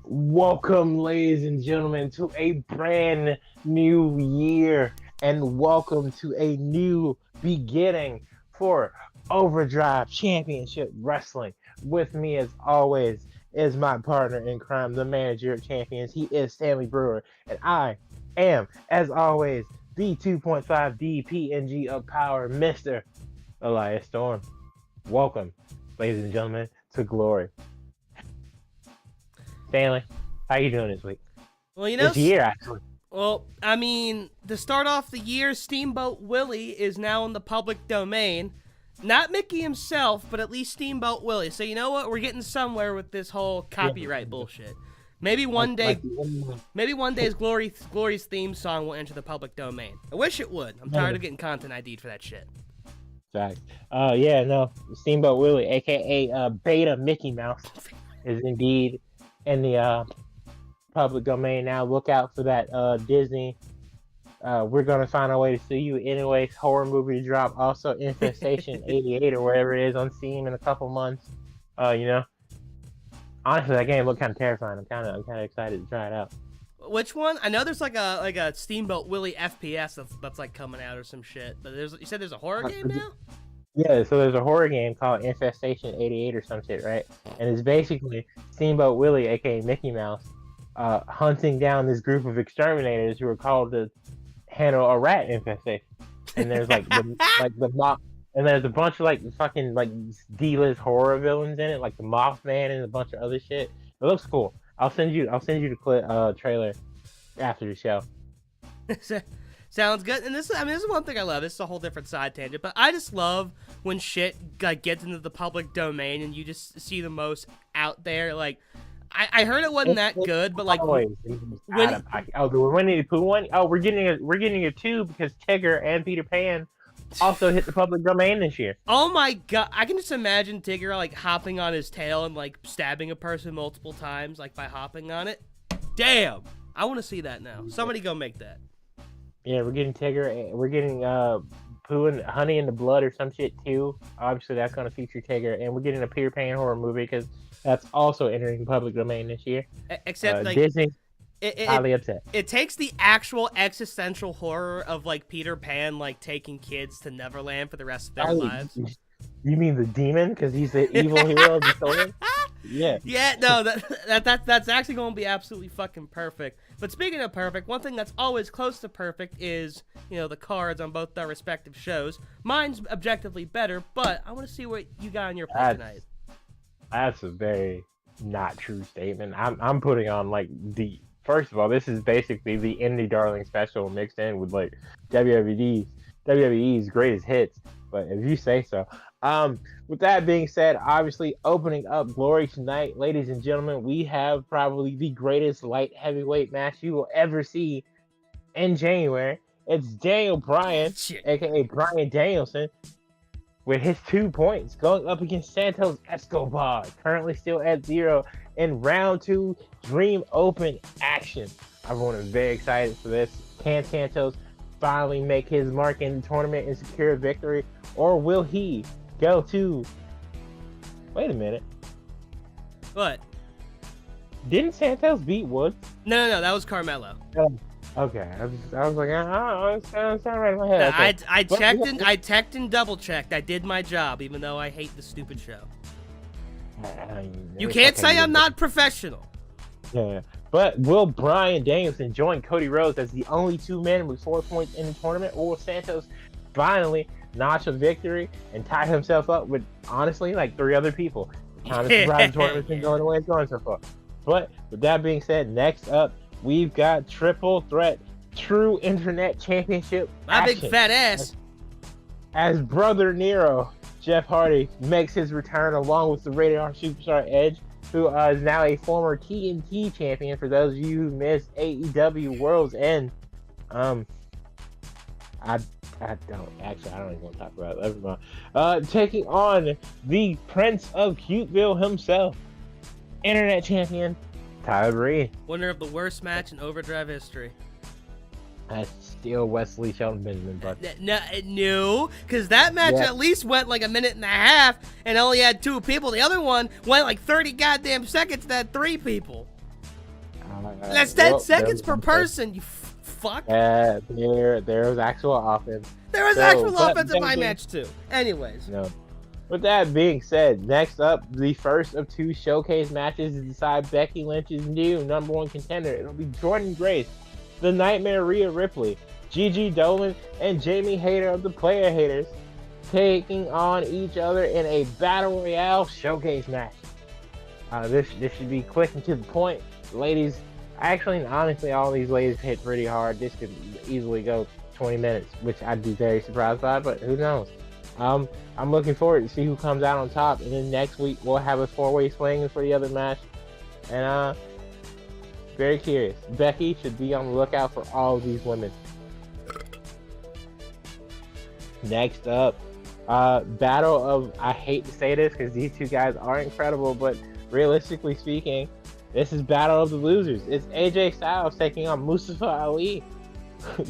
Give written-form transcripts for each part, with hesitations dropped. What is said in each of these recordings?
Welcome, ladies and gentlemen, to a brand new year, and welcome to a new beginning for Overdrive Championship Wrestling. With me, as always, is my partner in crime, the manager of champions. He is Stanley Brewer, and I am, as always, the 2.5 DPNG of power, Mr. Elias Storm. Welcome, ladies and gentlemen, to Glory. Stanley, how you doing this week? Well, This year, actually. to start off the year, Steamboat Willie is now in the public domain. Not Mickey himself, but at least Steamboat Willie. So you know what? We're getting somewhere with this whole copyright bullshit. Maybe one day his Glory's theme song will enter the public domain. I wish it would. I'm tired of getting content ID'd for that shit. Fact. Steamboat Willie, aka Beta Mickey Mouse, is indeed in the public domain now. Look out for that Disney. We're gonna find a way to sue you anyways. Horror movie drop. Also, Infestation 88 or wherever it is on Steam in a couple months. Honestly, that game looked kind of terrifying. I'm kind of excited to try it out. Which one? I know there's like a Steamboat Willie FPS that's like coming out or some shit. But you said there's a horror game now? Yeah, so there's a horror game called Infestation 88 or some shit, right? And it's basically Steamboat Willie, aka Mickey Mouse, hunting down this group of exterminators who are called to handle a rat infestation. And there's the mob, and there's a bunch of like fucking like D-list horror villains in it, like the Mothman and a bunch of other shit. It looks cool. I'll send you the clip trailer after the show. Sounds good. And this is one thing I love. This is a whole different side tangent, but I just love when shit like gets into the public domain and you just see the most out there. Like, I heard it wasn't that good, but like the Winnie the Pooh one. Oh, we're getting a 2 because Tigger and Peter Pan also hit the public domain this year. Oh my god, I can just imagine Tigger like hopping on his tail and like stabbing a person multiple times, like by hopping on it. Damn, I want to see that now. Somebody go make that. Yeah, we're getting Tigger. We're getting Pooh and Honey in the Blood or some shit too. Obviously, that's going to feature Tigger, and we're getting a Peter Pan horror movie because that's also entering the public domain this year. Except like Disney, highly upset. It takes the actual existential horror of like Peter Pan like taking kids to Neverland for the rest of their lives. You mean the demon? Because he's the evil hero of the story. Yeah. Yeah, no, that's actually going to be absolutely fucking perfect. But speaking of perfect, one thing that's always close to perfect is, the cards on both their respective shows. Mine's objectively better, but I want to see what you got on your plate tonight. That's a very not true statement. I'm putting on like first of all, this is basically the Indie Darling special mixed in with like WWE's greatest hits. But if you say so. With that being said, obviously opening up Glory tonight, ladies and gentlemen, we have probably the greatest light heavyweight match you will ever see in January. It's Daniel Bryan, aka Bryan Danielson, with his 2 points going up against Santos Escobar, currently still at 0 in round 2 Dream Open action. Everyone is very excited for this. Can Santos finally make his mark in the tournament and secure a victory, or will he go to... Wait a minute. What? Didn't Santos beat Woods? No, that was Carmelo. Okay, I was like, it's not right in my head. Okay. I checked and double checked. I did my job, even though I hate the stupid show. You can't say I'm not professional. Yeah, but will Bryan Danielson join Cody Rhodes as the only 2 men with 4 points in the tournament, or will Santos finally notch a victory and tie himself up with, honestly, like 3 other people? Kind of surprised the tournament's been going the way it's going so far. But with that being said, next up, we've got Triple Threat True Internet Championship My action. big fat ass. As Brother Nero, Jeff Hardy, makes his return along with the Rated R Superstar Edge, who is now a former TNT champion. For those of you who missed AEW World's End, I don't even want to talk about it. Never mind. Taking on the Prince of Cuteville himself, Internet Champion Tyler Breeze. Winner of the worst match in Overdrive history. That's still Wesley Shelton Benjamin, but no, because that match at least went like a minute and a half and only had 2 people. The other one went like 30 goddamn seconds that had 3 people. That's 10 well, seconds per person, you fuck. There was actual offense. There was actual offense in my match, too. Anyways. No. With that being said, next up, the first of 2 showcase matches to decide Becky Lynch's new #1 contender. It'll be Jordynne Grace, the Nightmare Rhea Ripley, Gigi Dolan, and Jamie Hayter of the Player Haters taking on each other in a Battle Royale showcase match. This should be quick and to the point. Ladies, actually, honestly, all these ladies hit pretty hard. This could easily go 20 minutes, which I'd be very surprised by, but who knows? I'm looking forward to see who comes out on top, and then next week we'll have a 4-way swing for the other match, and very curious. Becky should be on the lookout for all of these women. Next up, battle of, I hate to say this because these 2 guys are incredible, but realistically speaking, this is battle of the losers. It's AJ Styles taking on Mustafa Ali.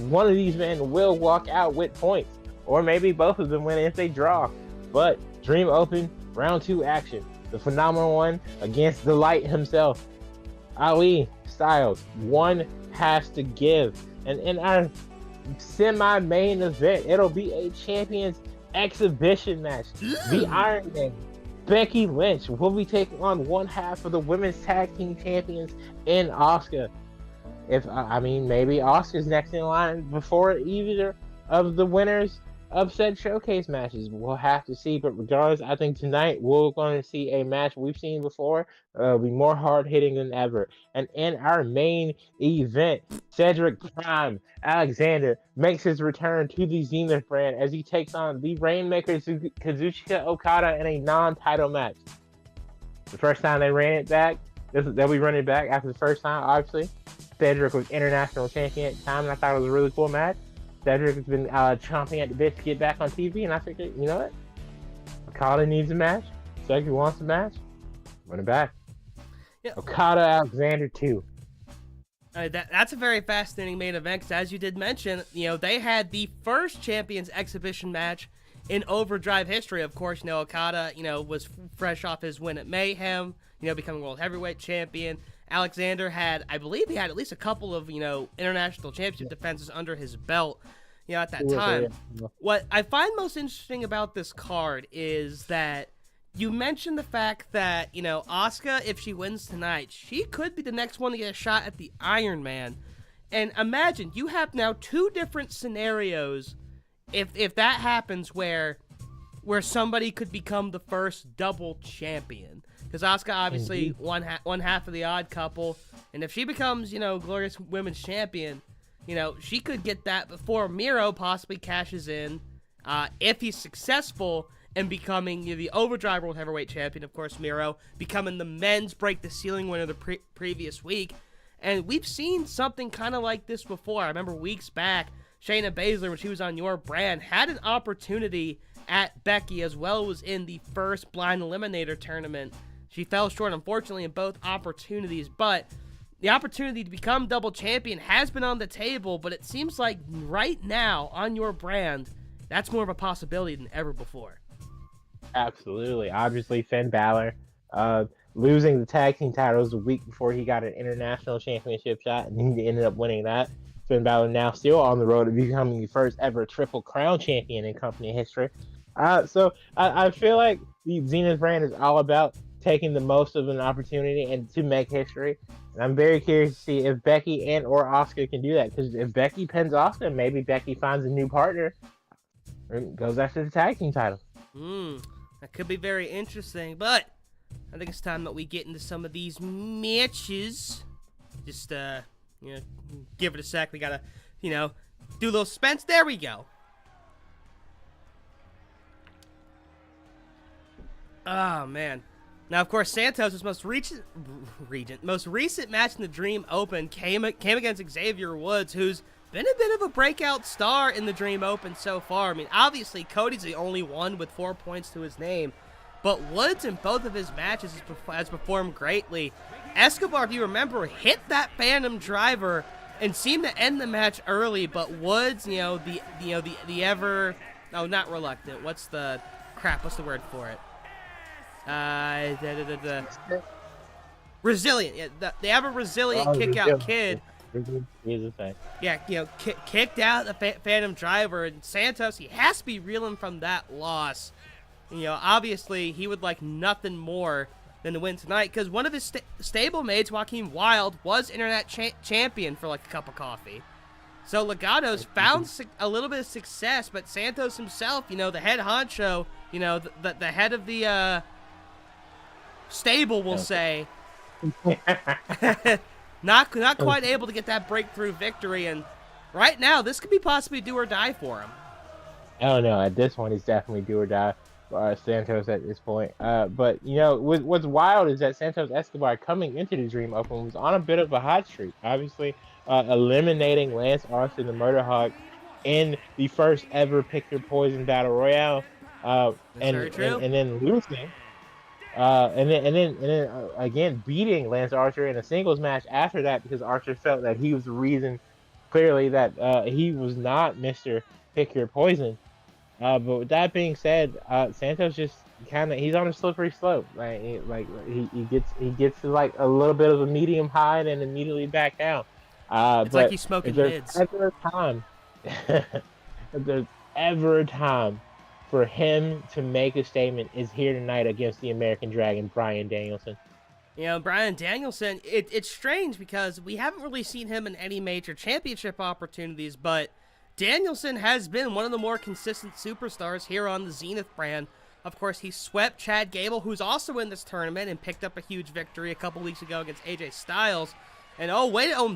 One of these men will walk out with points, or maybe both of them win if they draw. But Dream Open, round 2 action. The phenomenal one against the Light himself. Ali, Styles, one has to give. And in our semi-main event, it'll be a Champions Exhibition match. The Iron Man, Becky Lynch, will be taking on one half of the Women's Tag Team Champions in Asuka. Maybe Asuka's next in line before either of the winners of said showcase matches. We'll have to see, but regardless, I think tonight we're going to see a match we've seen before. It'll be more hard-hitting than ever. And in our main event, Cedric Prime Alexander makes his return to the Zenith brand as he takes on the Rainmaker Kazuchika Okada in a non-title match. The first time they ran it back, they'll be running it back after the first time, obviously. Cedric was international champion at the time, and I thought it was a really cool match. Cedric has been chomping at the bit to get back on TV, and I figured, you know what? Okada needs a match. Cedric wants a match. Run it back. Yeah. Okada Alexander 2. That's a very fascinating main event, because as you did mention, they had the first Champions Exhibition match in Overdrive history. Of course, Okada, was fresh off his win at Mayhem, becoming World Heavyweight Champion. Alexander I believe he had at least a couple of, international championship defenses under his belt, at that time. Yeah. What I find most interesting about this card is that you mentioned the fact that, Asuka, if she wins tonight, she could be the next one to get a shot at the Iron Man. And imagine, you have now 2 different scenarios if that happens where somebody could become the first double champion. Because Asuka, obviously, one half of the Odd Couple. And if she becomes, Glorious Women's Champion, she could get that before Miro possibly cashes in. If he's successful in becoming the Overdrive World Heavyweight Champion, of course, Miro, becoming the men's Break the Ceiling winner the previous week. And we've seen something kind of like this before. I remember weeks back, Shayna Baszler, when she was on your brand, had an opportunity at Becky as well as in the first Blind Eliminator tournament. She fell short, unfortunately, in both opportunities, but the opportunity to become double champion has been on the table, but it seems like right now, on your brand, that's more of a possibility than ever before. Absolutely. Obviously, Finn Balor losing the tag team titles a week before he got an international championship shot, and he ended up winning that. Finn Balor now still on the road to becoming the first ever Triple Crown champion in company history. So I feel like the Zenith brand is all about taking the most of an opportunity and to make history. And I'm very curious to see if Becky and or Asuka can do that. Because if Becky pins Asuka, maybe Becky finds a new partner and goes after the tag team title. That could be very interesting. But I think it's time that we get into some of these matches. Just, give it a sec. We gotta, do a little suspense. There we go. Oh, man. Now, of course, Santos' most recent match in the Dream Open came against Xavier Woods, who's been a bit of a breakout star in the Dream Open so far. I mean, obviously, Cody's the only one with 4 points to his name, but Woods in both of his matches has performed greatly. Escobar, if you remember, hit that Phantom Driver and seemed to end the match early, but Woods, the ever, not reluctant. What's the word for it? Resilient. Yeah, they have a resilient kick-out kid. He's a thing. Yeah, kicked out the Phantom Driver, and Santos, he has to be reeling from that loss. Obviously, he would like nothing more than to win tonight, because one of his stablemates, Joaquin Wilde, was internet champion for like a cup of coffee. So Legato's found a little bit of success, but Santos himself, the head honcho, the head of the stable, we'll say, not quite able to get that breakthrough victory. And right now, this could be possibly do or die for him. I don't know. At this point, it's definitely do or die for Santos at this point. But what's wild is that Santos Escobar, coming into the Dream Open, was on a bit of a hot streak. Obviously, eliminating Lance Archer, the Murder Hawk, in the first ever Pick Your Poison Battle Royale, and then losing, and then again beating Lance Archer in a singles match after that, because Archer felt that he was the reason, clearly, that he was not Mr. Pick Your Poison. But with that being said, Santos just he's on a slippery slope. He gets to like a little bit of a medium high and then immediately back down. It's like he's smoking mids. If there's ever a time for him to make a statement, is here tonight against the American Dragon, Bryan Danielson. Bryan Danielson, it's strange because we haven't really seen him in any major championship opportunities, but Danielson has been one of the more consistent superstars here on the Zenith brand. Of course, he swept Chad Gable, who's also in this tournament, and picked up a huge victory a couple weeks ago against AJ Styles. And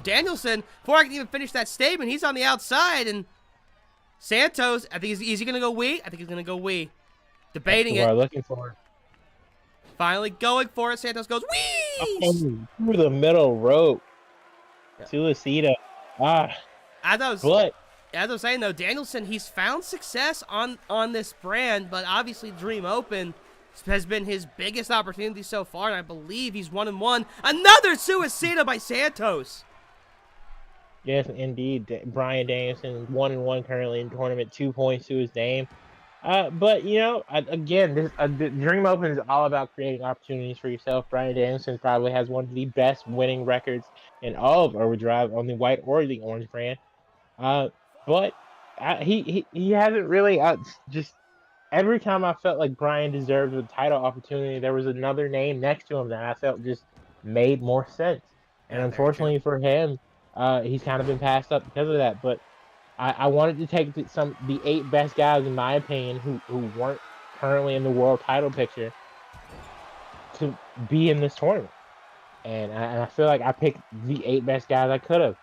Danielson, before I can even finish that statement, he's on the outside, and Santos, I think is he going to go wee? I think he's going to go wee. Debating it. Looking for it. Finally going for it. Santos goes wee! Through the middle rope. Suicida. As I was saying, though, Danielson, he's found success on this brand, but obviously Dream Open has been his biggest opportunity so far, and I believe he's 1-1. Another Suicida by Santos! Yes, indeed. Bryan Danielson, 1-1 currently in the tournament, 2 points to his name. But, again, the Dream Open is all about creating opportunities for yourself. Bryan Danielson probably has one of the best winning records in all of Overdrive on the white or the orange brand. But he hasn't really just every time I felt like Bryan deserved a title opportunity, there was another name next to him that I felt just made more sense. And unfortunately for him, he's kind of been passed up because of that. But I wanted to take the 8 best guys, in my opinion, who weren't currently in the world title picture, to be in this tournament. And I feel like I picked the 8 best guys I could have.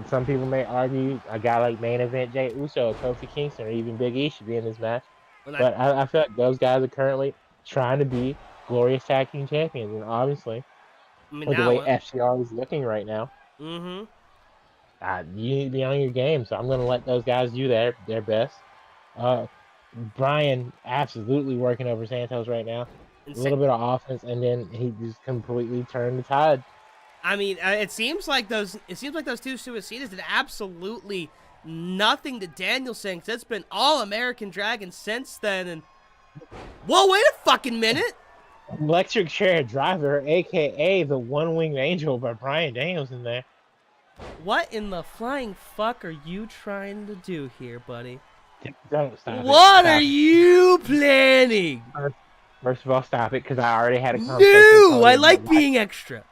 Some people may argue a guy like main event Jey Uso, Kofi Kingston, or even Big E should be in this match. But I feel like those guys are currently trying to be glorious tag team champions. And obviously, with the way FCR is looking right now, you need to be on your game. So I'm going to let those guys do their best. Bryan absolutely working over Santos right now. A little bit of offense, and then he just completely turned the tide. I mean, it seems like those two Suicidas did absolutely nothing to Danielson, because it's been all American Dragon since then. And whoa, wait a fucking minute! Electric Chair Driver, aka the One Winged Angel, by Bryan Danielson there. What in the flying fuck are you trying to do here, buddy? Don't stop it. What are you planning? First of all, stop it, because I already had a conversation. No, I like being extra.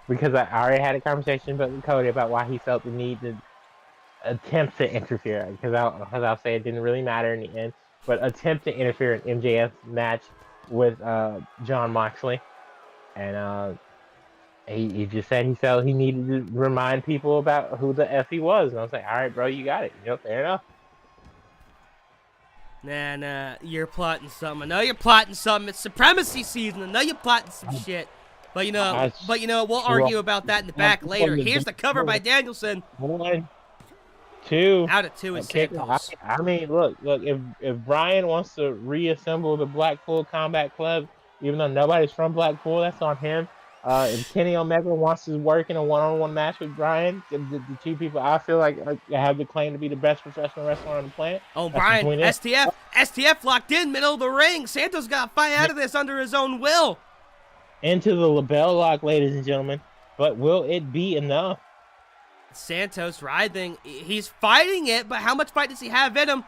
Because I already had a conversation with Cody about why he felt the need to attempt to interfere. Because I'll say it didn't really matter in the end, but attempt to interfere in MJF's match with Jon Moxley. And he just said he felt he needed to remind people about who the F he was. And I was like, all right, bro, you got it. Fair enough. Nah, you're plotting something. I know you're plotting something. It's supremacy season. I know you're plotting some shit. But we'll argue about that in the back later. Here's the cover by Danielson. 1, 2. Out of 2 is Santos. I mean, look. If Bryan wants to reassemble the Blackpool Combat Club, even though nobody's from Blackpool, that's on him. If Kenny Omega wants to work in a one-on-one match with Bryan, the two people I feel like have the claim to be the best professional wrestler on the planet. Oh, Bryan, STF locked in, middle of the ring. Santos got to fight out of this under his own will. into the label lock, ladies and gentlemen. But will it be enough? Santos writhing. He's fighting it, but how much fight does he have in him?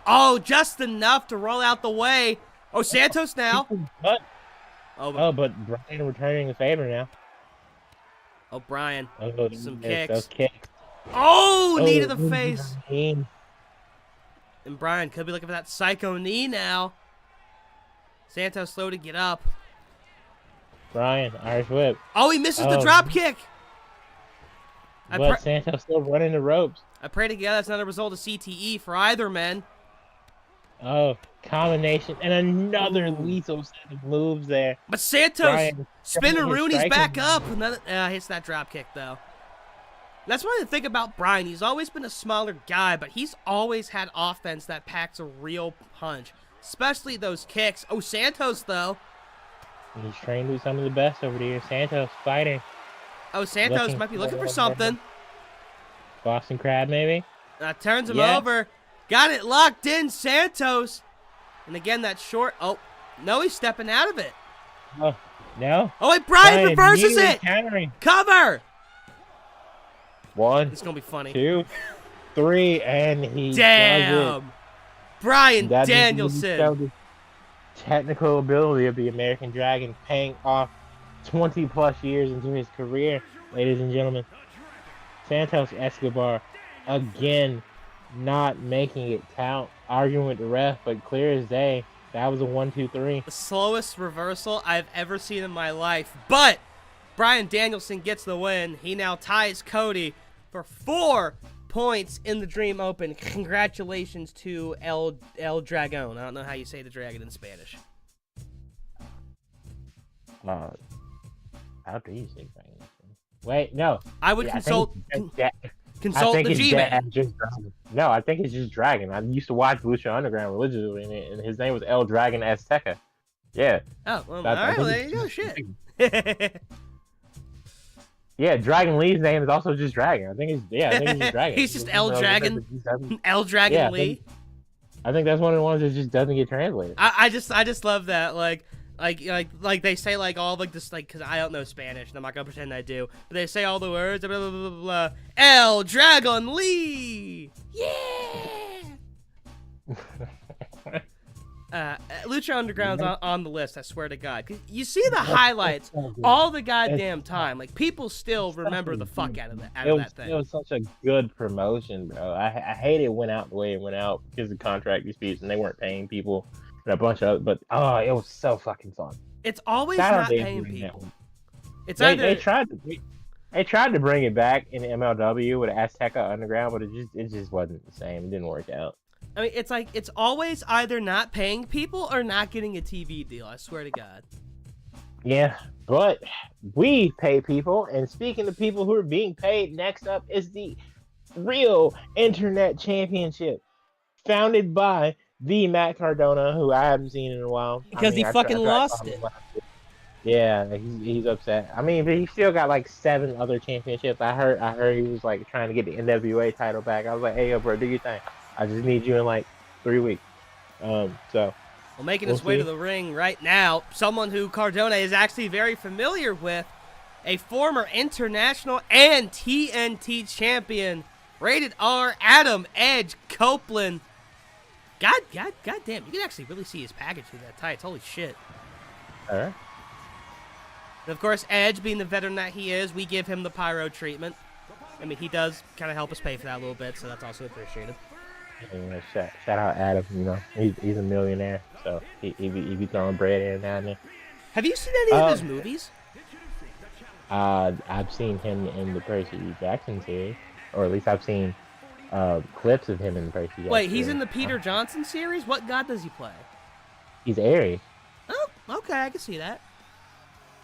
Oh, just enough to roll out the way. Oh, Santos now. But Brian returning the favor now. Oh, Brian. Some yes, kicks. Those kicks. Oh, knee to the face. Brian. And Brian could be looking for that psycho knee now. Santos slow to get up. Brian, Irish whip. Oh, he misses the drop kick. But Santos still running the ropes. I pray to God that's not a result of CTE for either men. Oh, combination. And another lethal set of moves there. But Santos spinning Rooney's back up. Another, hits that drop kick, though. That's one of the thing about Brian. He's always been a smaller guy, but he's always had offense that packs a real punch. Especially those kicks. Oh, Santos, though. He's trained with some of the best over the years. Santos fighting. Oh, Santos might be looking for something. Boston Crab, maybe? Turns him over. Got it locked in, Santos. And again, that short. Oh, no, he's stepping out of it. Oh, no. Oh, wait, Brian reverses it. Countering. Cover. One. It's going to be funny. 2, 3, and he does it. Brian that Danielson. Technical ability of the American Dragon paying off 20+ years into his career, ladies and gentlemen. Santos Escobar, again, not making it count. Arguing with the ref, but clear as day. That was a 1, 2, 3. The slowest reversal I've ever seen in my life. But Brian Danielson gets the win. He now ties Cody for 4 points in the Dream Open. Congratulations to El Dragon. I don't know how you say the dragon in Spanish. How do you say dragon? Wait, no. I would consult the G-Man. No, I think it's just Dragon. I used to watch Lucha Underground religiously, and his name was El Dragon Azteca. Yeah. Oh, well, all right, well, there you go. Shit. Yeah, Dragon Lee's name is also just Dragon. I think it's just Dragon. He's just El Dragon. El Dragon Lee. I think that's one of the ones that just doesn't get translated. I just love that. Like they say like all like this like because I don't know Spanish and I'm not gonna pretend I do, but they say all the words blah blah blah blah, blah. El Dragon Lee. Yeah. Lucha Underground's on the list. I swear to God. You see the highlights all the goddamn time. Like people still remember the fuck out of that thing. It was such a good promotion, bro. I hate it went out the way it went out because of contract disputes and they weren't paying people and a bunch of. But it was so fucking fun. It's always not paying people. It's they tried to bring it back in MLW with Azteca Underground, but it just wasn't the same. It didn't work out. I mean, it's like it's always either not paying people or not getting a TV deal. I swear to God. Yeah, but we pay people, and speaking of people who are being paid, next up is the Real Internet Championship, founded by the Matt Cardona, who I haven't seen in a while because he fucking lost it. Yeah, he's upset. I mean, but he still got like 7 other championships. I heard he was like trying to get the NWA title back. I was like, hey, yo, bro, do your thing. I just need you in like 3 weeks. Making his way to the ring right now, someone who Cardona is actually very familiar with, a former international and TNT champion, rated R, Adam Edge Copeland. God damn, you can actually really see his package through that tights. Holy shit. All right. And of course, Edge, being the veteran that he is, we give him the pyro treatment. I mean, he does kind of help us pay for that a little bit, so that's also appreciated. Shout out Adam, he's a millionaire, so he be throwing bread in and out there. Have you seen any of his movies? I've seen him in the Percy Jackson series, or at least I've seen clips of him in the Percy Jackson Wait, he's series. in the Peter Johnson series? What god does he play? He's Ares. Oh, okay, I can see that.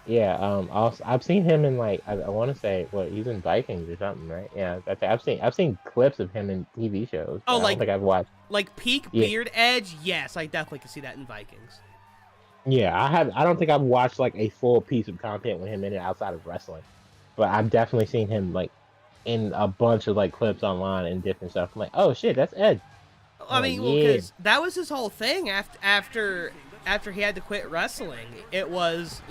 Yeah, also I've seen him in like I want to say he's in Vikings or something, right? Yeah, I've seen clips of him in TV shows. Oh, I don't think I've watched. Like peak beard Edge, yes, I definitely can see that in Vikings. Yeah, I don't think I've watched like a full piece of content with him in it outside of wrestling, but I've definitely seen him like in a bunch of like clips online and different stuff. I'm like, oh shit, that's Edge. I mean, because that was his whole thing after he had to quit wrestling. It was,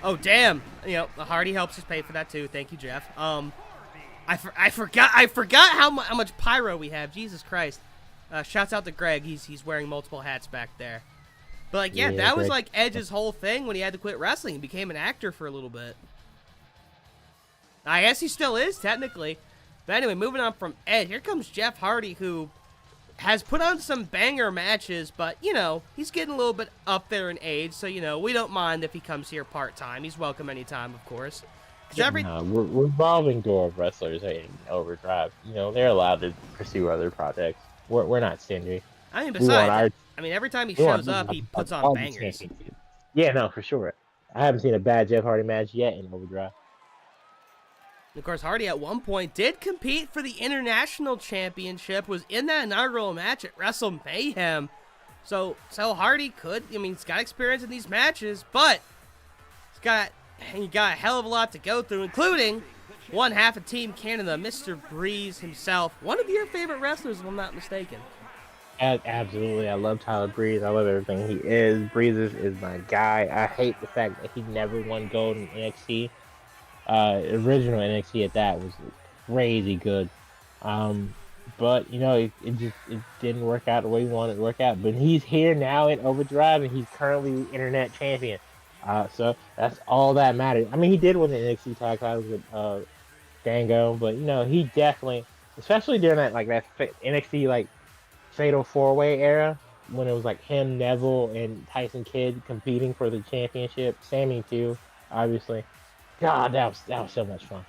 Oh, damn. You know, Hardy helps us pay for that, too. Thank you, Jeff. I forgot how much pyro we have. Jesus Christ. Shouts out to Greg. He's wearing multiple hats back there. But, like, yeah, that was, like, Edge's whole thing when he had to quit wrestling. He became an actor for a little bit. I guess he still is, technically. But anyway, moving on from Edge, here comes Jeff Hardy, who has put on some banger matches, but, you know, he's getting a little bit up there in age, so, you know, we don't mind if he comes here part-time. He's welcome anytime, of course. We're revolving door of wrestlers in Overdrive. You know, they're allowed to pursue other projects. We're not stingy. I mean, besides, every time he shows up, he puts on bangers. Yeah, no, for sure. I haven't seen a bad Jeff Hardy match yet in Overdrive. Of course, Hardy at one point did compete for the International Championship, was in that inaugural match at Wrestle Mayhem. So Hardy could, I mean, he's got experience in these matches, but he got a hell of a lot to go through, including one half of Team Canada, Mr. Breeze himself. One of your favorite wrestlers, if I'm not mistaken. Absolutely. I love Tyler Breeze. I love everything he is. Breeze is my guy. I hate the fact that he never won gold in NXT. Original NXT at that was crazy good. But, you know, it didn't work out the way he wanted it to work out. But he's here now in Overdrive, and he's currently the internet champion. So that's all that matters. I mean, he did win the NXT tag titles with Dango, but, you know, he definitely, especially during that NXT, like, Fatal 4-Way era, when it was, like, him, Neville, and Tyson Kidd competing for the championship. Sammy, too, obviously. God, that was so much fun.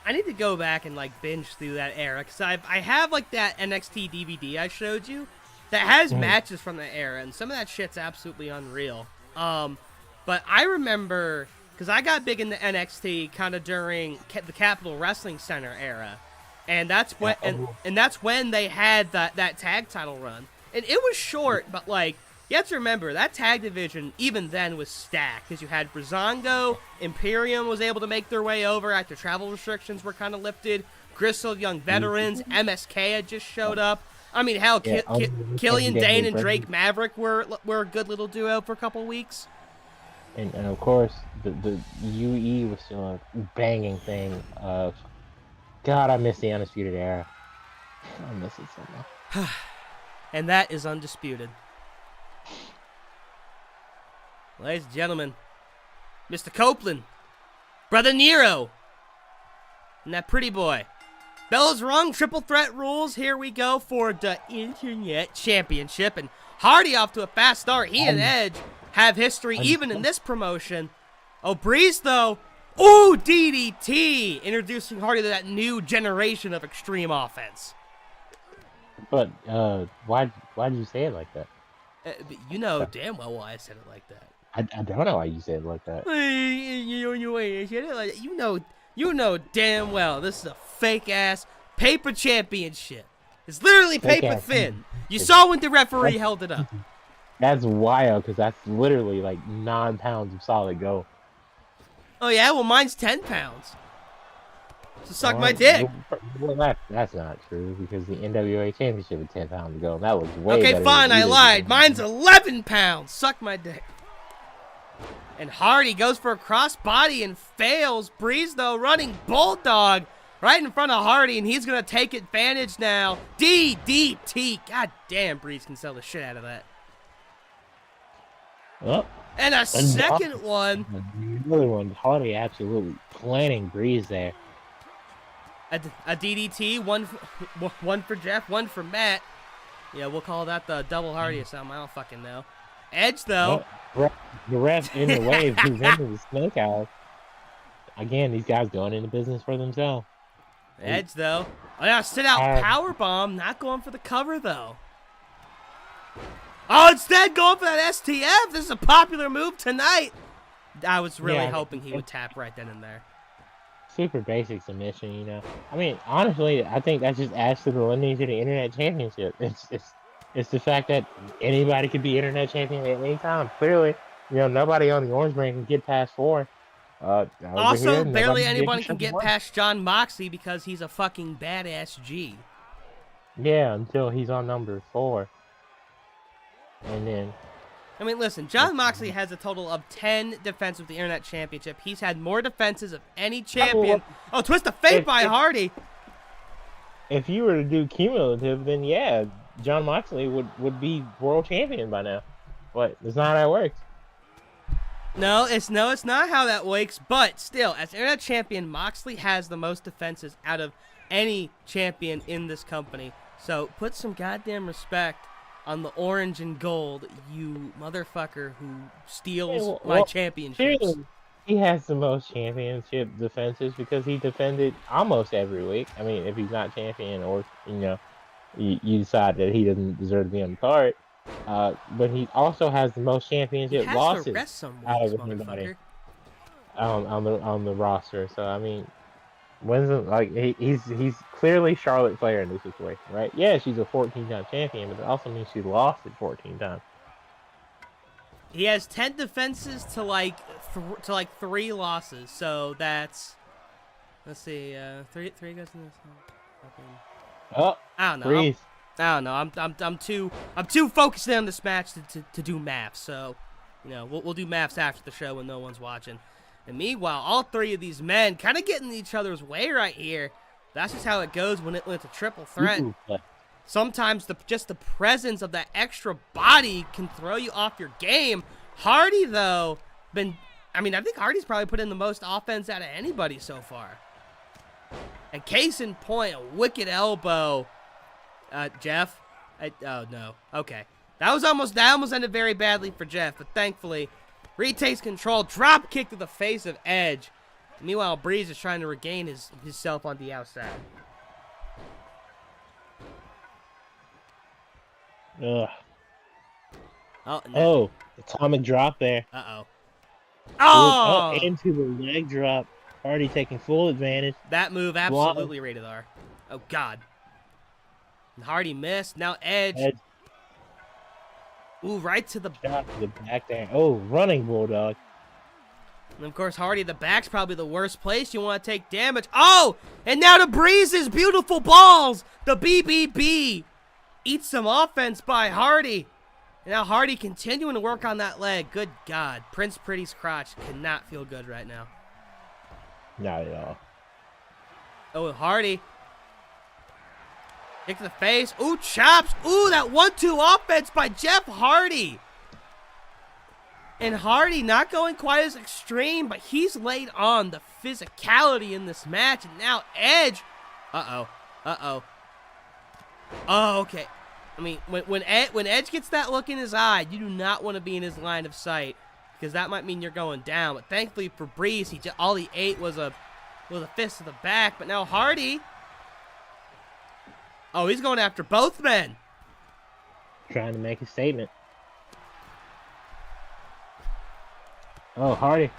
I need to go back and, like, binge through that era, because I have, like, that NXT DVD I showed you that has matches from that era, and some of that shit's absolutely unreal. But I remember, because I got big into NXT kind of during the Capitol Wrestling Center era, and that's when and that's when they had that tag title run, and it was short, but, like, you have to remember, that tag division, even then, was stacked, because you had Breezango, Imperium was able to make their way over after travel restrictions were kind of lifted, Gristle, Young Veterans, MSK had just showed up. I mean, hell, Killian Dane and Drake Maverick were a good little duo for a couple weeks. And of course, the UE was still a banging thing. God, I miss the Undisputed Era. I miss it so much. And that is undisputed. Ladies and gentlemen, Mr. Copeland, Brother Nero, and that pretty boy. Bell's rung, triple threat rules. Here we go for the Internet Championship. And Hardy off to a fast start. He and Edge have history even in this promotion. Oh, Breeze, though. Ooh, DDT. Introducing Hardy to that new generation of extreme offense. But why did you say it like that? You know damn well why I said it like that. I don't know why you said it like that. You know damn well this is a fake-ass paper championship. It's literally paper thin. You saw when the referee held it up. That's wild, because that's literally like 9 pounds of solid gold. Oh, yeah? Well, mine's 10 pounds. So suck my dick. Well, that's not true, because the NWA Championship was 10 pounds ago, and that was way better. Okay, fine, I lied. Mine's 11 pounds. Suck my dick. And Hardy goes for a crossbody and fails. Breeze, though, running Bulldog right in front of Hardy, and he's going to take advantage now. DDT. God damn, Breeze can sell the shit out of that. Oh, and a second one. Another one. Hardy absolutely planting Breeze there. A DDT, one for Jeff, one for Matt. Yeah, we'll call that the double Hardy or something. I don't fucking know. Edge, though. Well, the ref in the way presented the snake eyes. Again, these guys going into business for themselves. Edge, though. Oh, yeah, sit out powerbomb. Not going for the cover, though. Oh, instead going for that STF. This is a popular move tonight. I was really hoping he would tap right then and there. Super basic submission, you know. I mean, honestly, I think that just adds to the lineage of the Internet Championship. It's the fact that anybody could be Internet Champion at any time. Clearly, you know, nobody on the Orange Brand can get past 4. Also, barely anyone can get past Jon Moxley because he's a fucking badass G. Yeah, until he's on number 4. And then I mean, listen, Jon Moxley has a total of 10 defenses with the Internet Championship. He's had more defenses of any champion. Oh, twist of fate by Hardy. If you were to do cumulative, then yeah, Jon Moxley would be world champion by now. But it's not how it works. No, it's not how that works. But still, as Internet Champion, Moxley has the most defenses out of any champion in this company. So put some goddamn respect on the orange and gold, you motherfucker who steals my championships. Seriously, he has the most championship defenses because he defended almost every week. I mean, if he's not champion or, you decide that he doesn't deserve to be on the card. But he also has the most championship losses out of anybody on the roster. So, I mean, he's clearly Charlotte Flair in this situation, right? Yeah, she's a 14-time champion, but it also means she lost it 14 times. He has 10 defenses to like 3 losses, so that's, let's see, 3 goes in this. Oh, I don't know. Breeze. I don't know. I'm too focused on this match to do maths. So, we'll do maths after the show when no one's watching. And meanwhile, all 3 of these men kind of getting in each other's way right here. That's just how it goes when it's a triple threat. Sometimes just the presence of that extra body can throw you off your game. Hardy, though, I think Hardy's probably put in the most offense out of anybody so far. And case in point, a wicked elbow. Jeff? Oh, no. Okay. That almost ended very badly for Jeff, but thankfully, retakes control, drop kick to the face of Edge. Meanwhile, Breeze is trying to regain himself on the outside. Ugh. Oh, atomic drop there. Uh-oh. Oh! Into the leg drop. Hardy taking full advantage. That move absolutely rated R. Oh, God. And Hardy missed. Now Edge. Ooh, right to the back there. Oh, running Bulldog. And of course, Hardy, the back's probably the worst place you want to take damage. Oh, and now to Breeze's beautiful balls. The BBB. Eats some offense by Hardy. And now Hardy continuing to work on that leg. Good God. Prince Pretty's crotch cannot feel good right now. Not at all. Oh, Hardy. Kick to the face. Ooh, chops. Ooh, that 1-2 offense by Jeff Hardy. And Hardy not going quite as extreme, but he's laid on the physicality in this match. And now Edge. Uh-oh. Uh-oh. Oh, okay. I mean, when Edge gets that look in his eye, you do not want to be in his line of sight because that might mean you're going down. But thankfully for Breeze, all he ate was a fist to the back. But now Hardy. Oh, he's going after both men. Trying to make a statement. Oh, Hardy.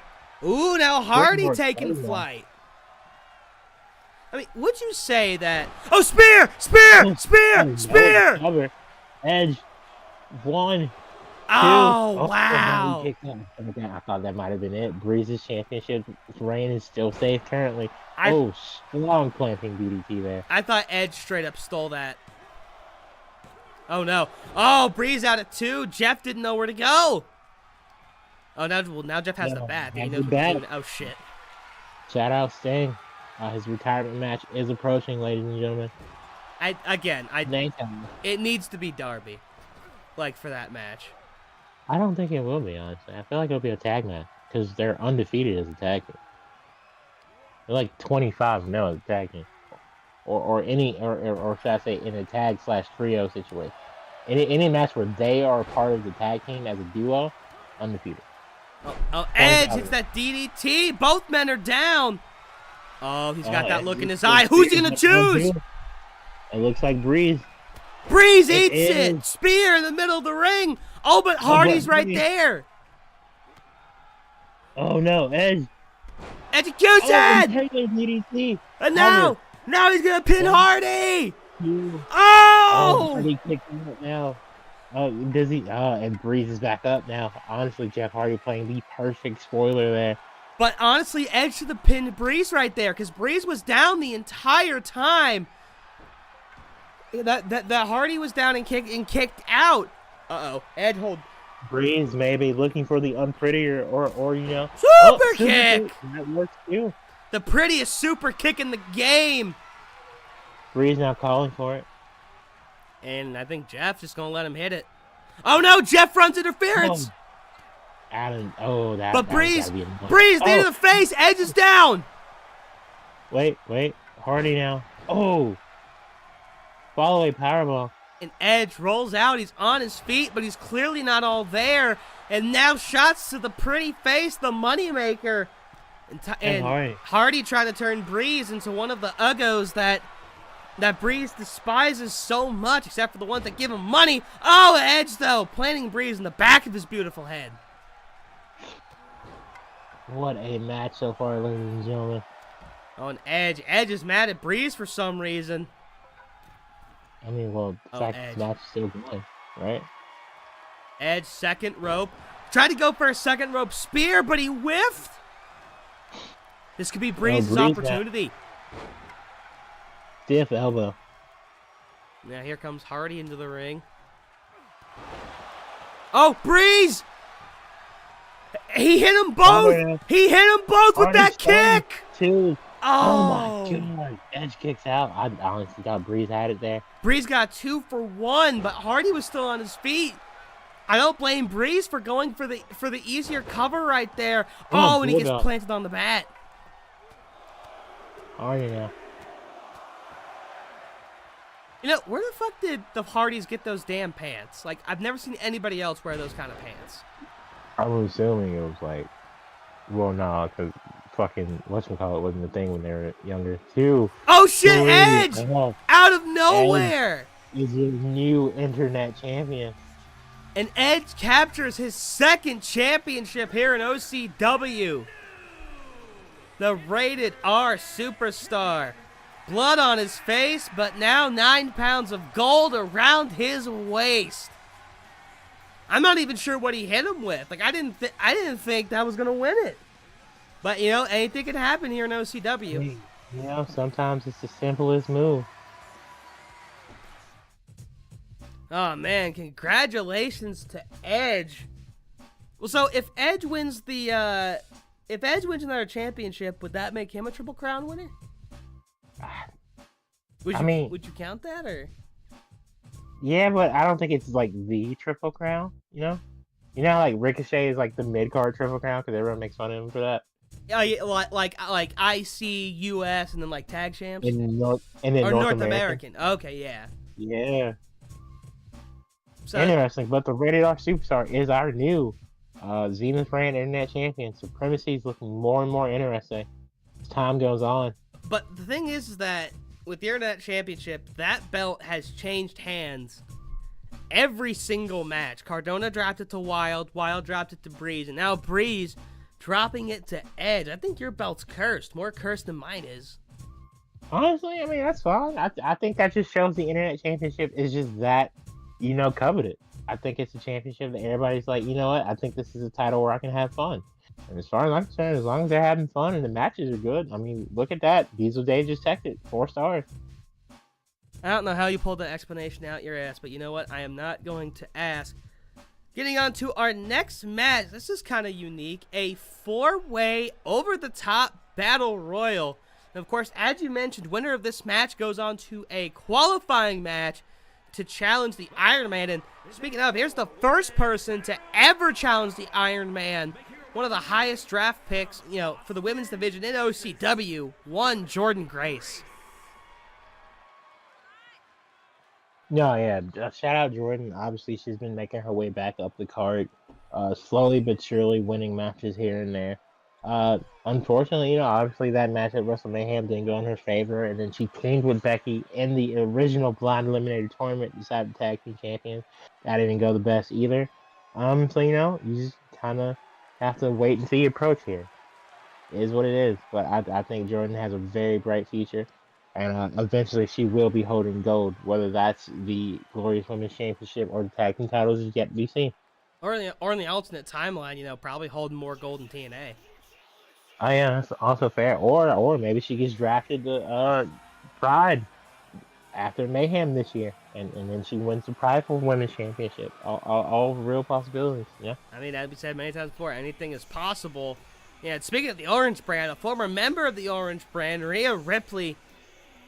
Ooh, now Hardy taking flight. I mean, would you say that... Oh, spear! Spear! Spear! Spear! Cover. Edge. 1, 2. Oh, wow. I thought that might have been it. Breeze's championship reign is still safe currently. Strong clamping DDT there. I thought Edge straight up stole that. Oh, no. Oh, Breeze out at 2. Jeff didn't know where to go. Oh, now Jeff has the bat. He knows what to do. Oh, shit. Shout out Sting. His retirement match is approaching, ladies and gentlemen. It needs to be Darby, for that match. I don't think it will be, honestly. I feel like it'll be a tag match because they're undefeated as a tag team. They're like 25-0 as a tag team, or should I say, in a tag/trio situation. Any match where they are a part of the tag team as a duo, undefeated. Oh, Edge hits that DDT. Both men are down. Oh, he's got that look in his eye. Who's he going to choose? It looks like Breeze. Breeze eats it. Spear in the middle of the ring. Oh, but Hardy's right there. Oh, no. Edge. Execution! DDT. And now he's going to pin Hardy. Oh! Hardy kicked him out now. Oh, does he? And Breeze is back up now. Honestly, Jeff Hardy playing the perfect spoiler there. But honestly, Edge should have pinned Breeze right there because Breeze was down the entire time. That Hardy was down and kicked out. Uh-oh. Edge Breeze maybe looking for the unprettier or you know. Oh, Super super kick! kick. That works too. The prettiest super kick in the game. Breeze now calling for it. And I think Jeff's just going to let him hit it. Oh, no. Jeff runs interference. Adam, oh, that. But that Breeze, knee to the face. Edge is down. Wait. Hardy now. Oh. Fall away powerball. And Edge rolls out. He's on his feet, but he's clearly not all there. And now shots to the pretty face, the moneymaker. And Hardy trying to turn Breeze into one of the uggos that Breeze despises so much, except for the ones that give him money. Oh, Edge, though, planting Breeze in the back of his beautiful head. What a match so far, ladies and gentlemen. Oh, and Edge is mad at Breeze for some reason. I mean, well, the fact this match is still going, right? Edge, second rope. Tried to go for a second rope spear, but he whiffed. This could be Breeze's opportunity. Stiff elbow. Now here comes Hardy into the ring. Oh, Breeze! He hit them both! He hit them both with that kick! Two. Oh my God. Edge kicks out. I honestly thought Breeze had it there. Breeze got 2 for 1, but Hardy was still on his feet. I don't blame Breeze for going for the easier cover right there. Oh, and he gets planted on the mat. Hardy now. You know, where the fuck did the Hardys get those damn pants? Like, I've never seen anybody else wear those kind of pants. I'm assuming it was like, well, nah, because fucking whatchamacallit wasn't the thing when they were younger, too. Oh, shit, Edge! Out of nowhere! Edge is your new internet champion. And Edge captures his second championship here in OCW. The Rated R Superstar. Blood on his face, but now 9 pounds of gold around his waist. I'm not even sure what he hit him with. Like, I didn't think that was gonna win it. But you know, anything can happen here in OCW. You know, sometimes it's the simplest move. Oh man, congratulations to Edge. Well, so if Edge wins another championship, would that make him a Triple Crown winner? Would you count that, or? Yeah, but I don't think it's like the Triple Crown. You know how like Ricochet is like the mid card Triple Crown because everyone makes fun of him for that. Oh yeah, like IC, US, and then like Tag Champs. North American. Okay, yeah. Yeah. So, interesting, but the Rated R Superstar is our new Zenith brand Internet Champion. Supremacy is looking more and more interesting as time goes on. But the thing is that with the Internet Championship, that belt has changed hands every single match. Cardona dropped it to Wild dropped it to Breeze, and now Breeze dropping it to Edge. I think your belt's cursed. More cursed than mine is. Honestly, I mean, that's fine. I think that just shows the Internet Championship is just that, coveted. I think it's a championship that everybody's like, you know what? I think this is a title where I can have fun. And as far as I'm concerned, as long as they're having fun and the matches are good, I mean, look at that. Diesel Day just teched it. 4 stars. I don't know how you pulled that explanation out your ass, but you know what? I am not going to ask. Getting on to our next match. This is kind of unique. A 4-way over-the-top battle royal. And of course, as you mentioned, winner of this match goes on to a qualifying match to challenge the Iron Man. And speaking of, here's the first person to ever challenge the Iron Man. One of the highest draft picks, for the women's division in OCW, one Jordan Grace. No, yeah. Shout out Jordan. Obviously, she's been making her way back up the card, slowly but surely winning matches here and there. Unfortunately, obviously that match at WrestleMania didn't go in her favor, and then she teamed with Becky in the original Blind Eliminator tournament, decided to tag team champions. That didn't go the best either. So you just kind of have to wait and see your approach here. It is what it is, but I think Jordan has a very bright future, and eventually she will be holding gold, whether that's the Glorious Women's Championship or the tag team titles is yet to be seen. Or in the alternate timeline, probably holding more gold in TNA. Oh yeah, that's also fair. Or maybe she gets drafted to Pride after Mayhem this year, and then she wins the Prideful Women's Championship. All real possibilities. Yeah. I mean, as we said many times before, anything is possible. Yeah. Speaking of the Orange Brand, a former member of the Orange Brand, Rhea Ripley,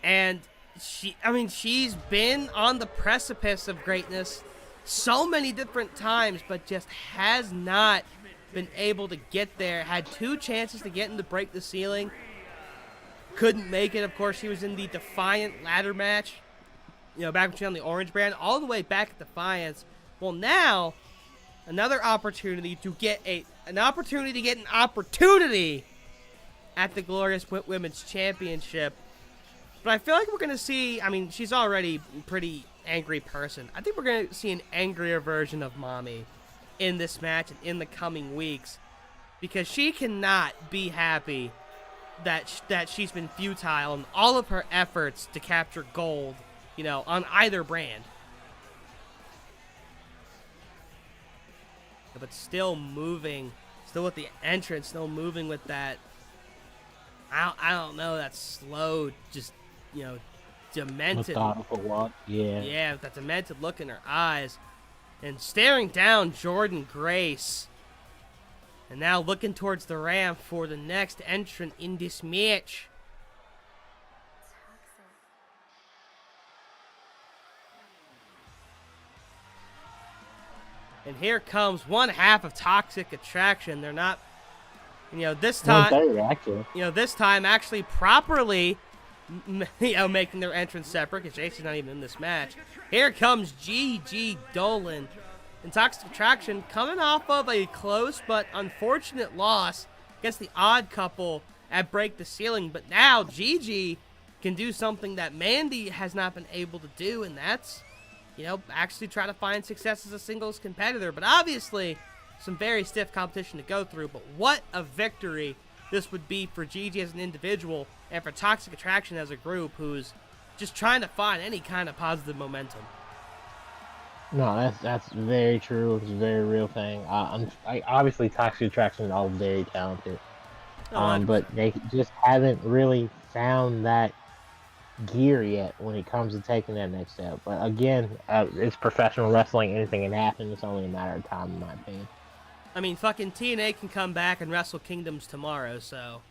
and she's been on the precipice of greatness so many different times, but just has not been able to get there. Had 2 chances to get in to break the ceiling. Couldn't make it. Of course, she was in the Defiant ladder match, back when she was on the Orange Brand, all the way back at Defiance. Well, now, another opportunity to get an opportunity at the Glorious Women's Championship. But I feel like we're going to see, she's already a pretty angry person. I think we're going to see an angrier version of Mommy in this match and in the coming weeks, because she cannot be happy that she's been futile in all of her efforts to capture gold, on either brand. But still moving, still with the entrance, still moving with that, I don't know, that slow, just, demented. Methodical walk, yeah. Yeah, with that demented look in her eyes. And staring down Jordan Grace. And now looking towards the ramp for the next entrant in this match. And here comes one half of Toxic Attraction. They're not, this time, 1/3 actually. This time actually properly, making their entrance separate, because Jason's not even in this match. Here comes Gigi Dolan. And Toxic Attraction coming off of a close but unfortunate loss against the Odd Couple at Break the Ceiling. But now Gigi can do something that Mandy has not been able to do, and that's, actually try to find success as a singles competitor. But obviously, some very stiff competition to go through. But what a victory this would be for Gigi as an individual and for Toxic Attraction as a group who's just trying to find any kind of positive momentum. No, that's very true. It's a very real thing. Obviously, Toxic Attraction is all very talented, but they just haven't really found that gear yet when it comes to taking that next step. But again, it's professional wrestling. Anything can happen. It's only a matter of time, in my opinion. Fucking TNA can come back and Wrestle Kingdoms tomorrow, so,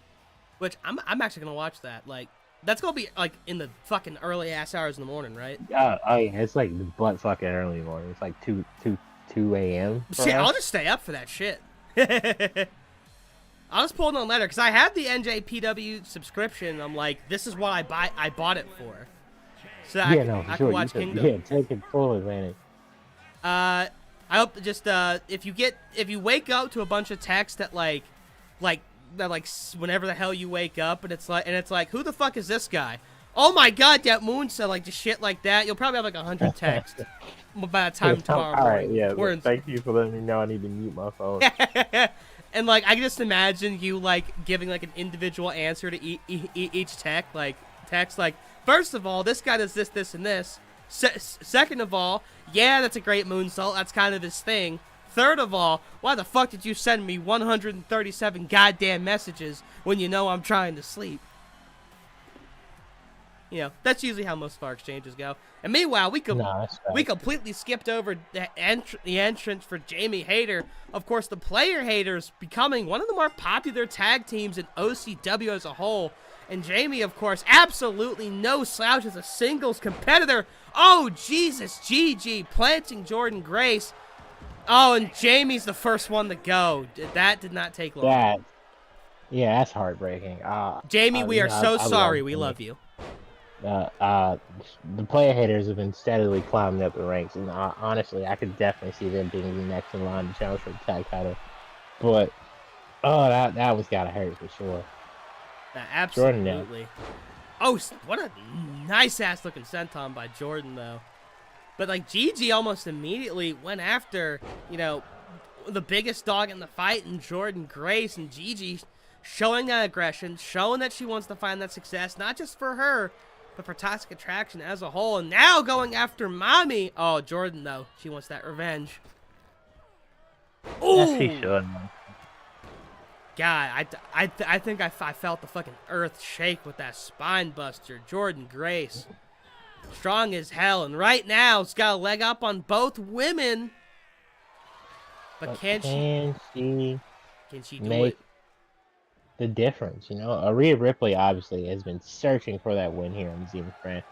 which I'm actually gonna watch that. Like, that's gonna be like in the fucking early ass hours in the morning, right? Yeah, it's like the butt fucking early morning. It's like 2 a.m. Shit, I'll just stay up for that shit. I'll just pull it on later because I have the NJPW subscription. I'm like, this is what I bought it for. So I can watch Kingdom. Yeah, take it full advantage. I hope just if you wake up to a bunch of text that like whenever the hell you wake up and it's like who the fuck is this guy? Oh my god, that moonsault, like just shit like that. You'll probably have like 100 texts by the time tomorrow morning. All right, yeah. Thank you for letting me know I need to mute my phone. And like I can just imagine you like giving like an individual answer to each text. Like first of all, this guy does this, this, and this. Second of all, yeah, that's a great moonsault. That's kind of his thing. Third of all, why the fuck did you send me 137 goddamn messages when you know I'm trying to sleep? That's usually how most of our exchanges go. And meanwhile, we completely skipped over the entrance for Jamie Hayter. Of course, the Player Haters becoming one of the more popular tag teams in OCW as a whole. And Jamie, of course, absolutely no slouch as a singles competitor. Oh, Jesus, Gigi planting Jordan Grace. Oh, and Jamie's the first one to go. That did not take long. That's heartbreaking. Jamie, we are so sorry. We love you. The Player Haters have been steadily climbing up the ranks, and honestly, I could definitely see them being the next in line to challenge for the tag title. But that was gotta hurt for sure. Absolutely. Oh, what a nice ass looking senton by Jordan though. But like Gigi almost immediately went after the biggest dog in the fight in Jordan Grace, and Gigi showing that aggression, showing that she wants to find that success, not just for her, but for Toxic Attraction as a whole. And now going after Mommy. Oh, Jordan, though. She wants that revenge. Yes, she should. God, I think I felt the fucking earth shake with that spine buster. Jordan Grace Strong as hell, and right now it's got a leg up on both women. But can she do make it? the difference? Rhea Ripley obviously has been searching for that win here on the Zenith brand.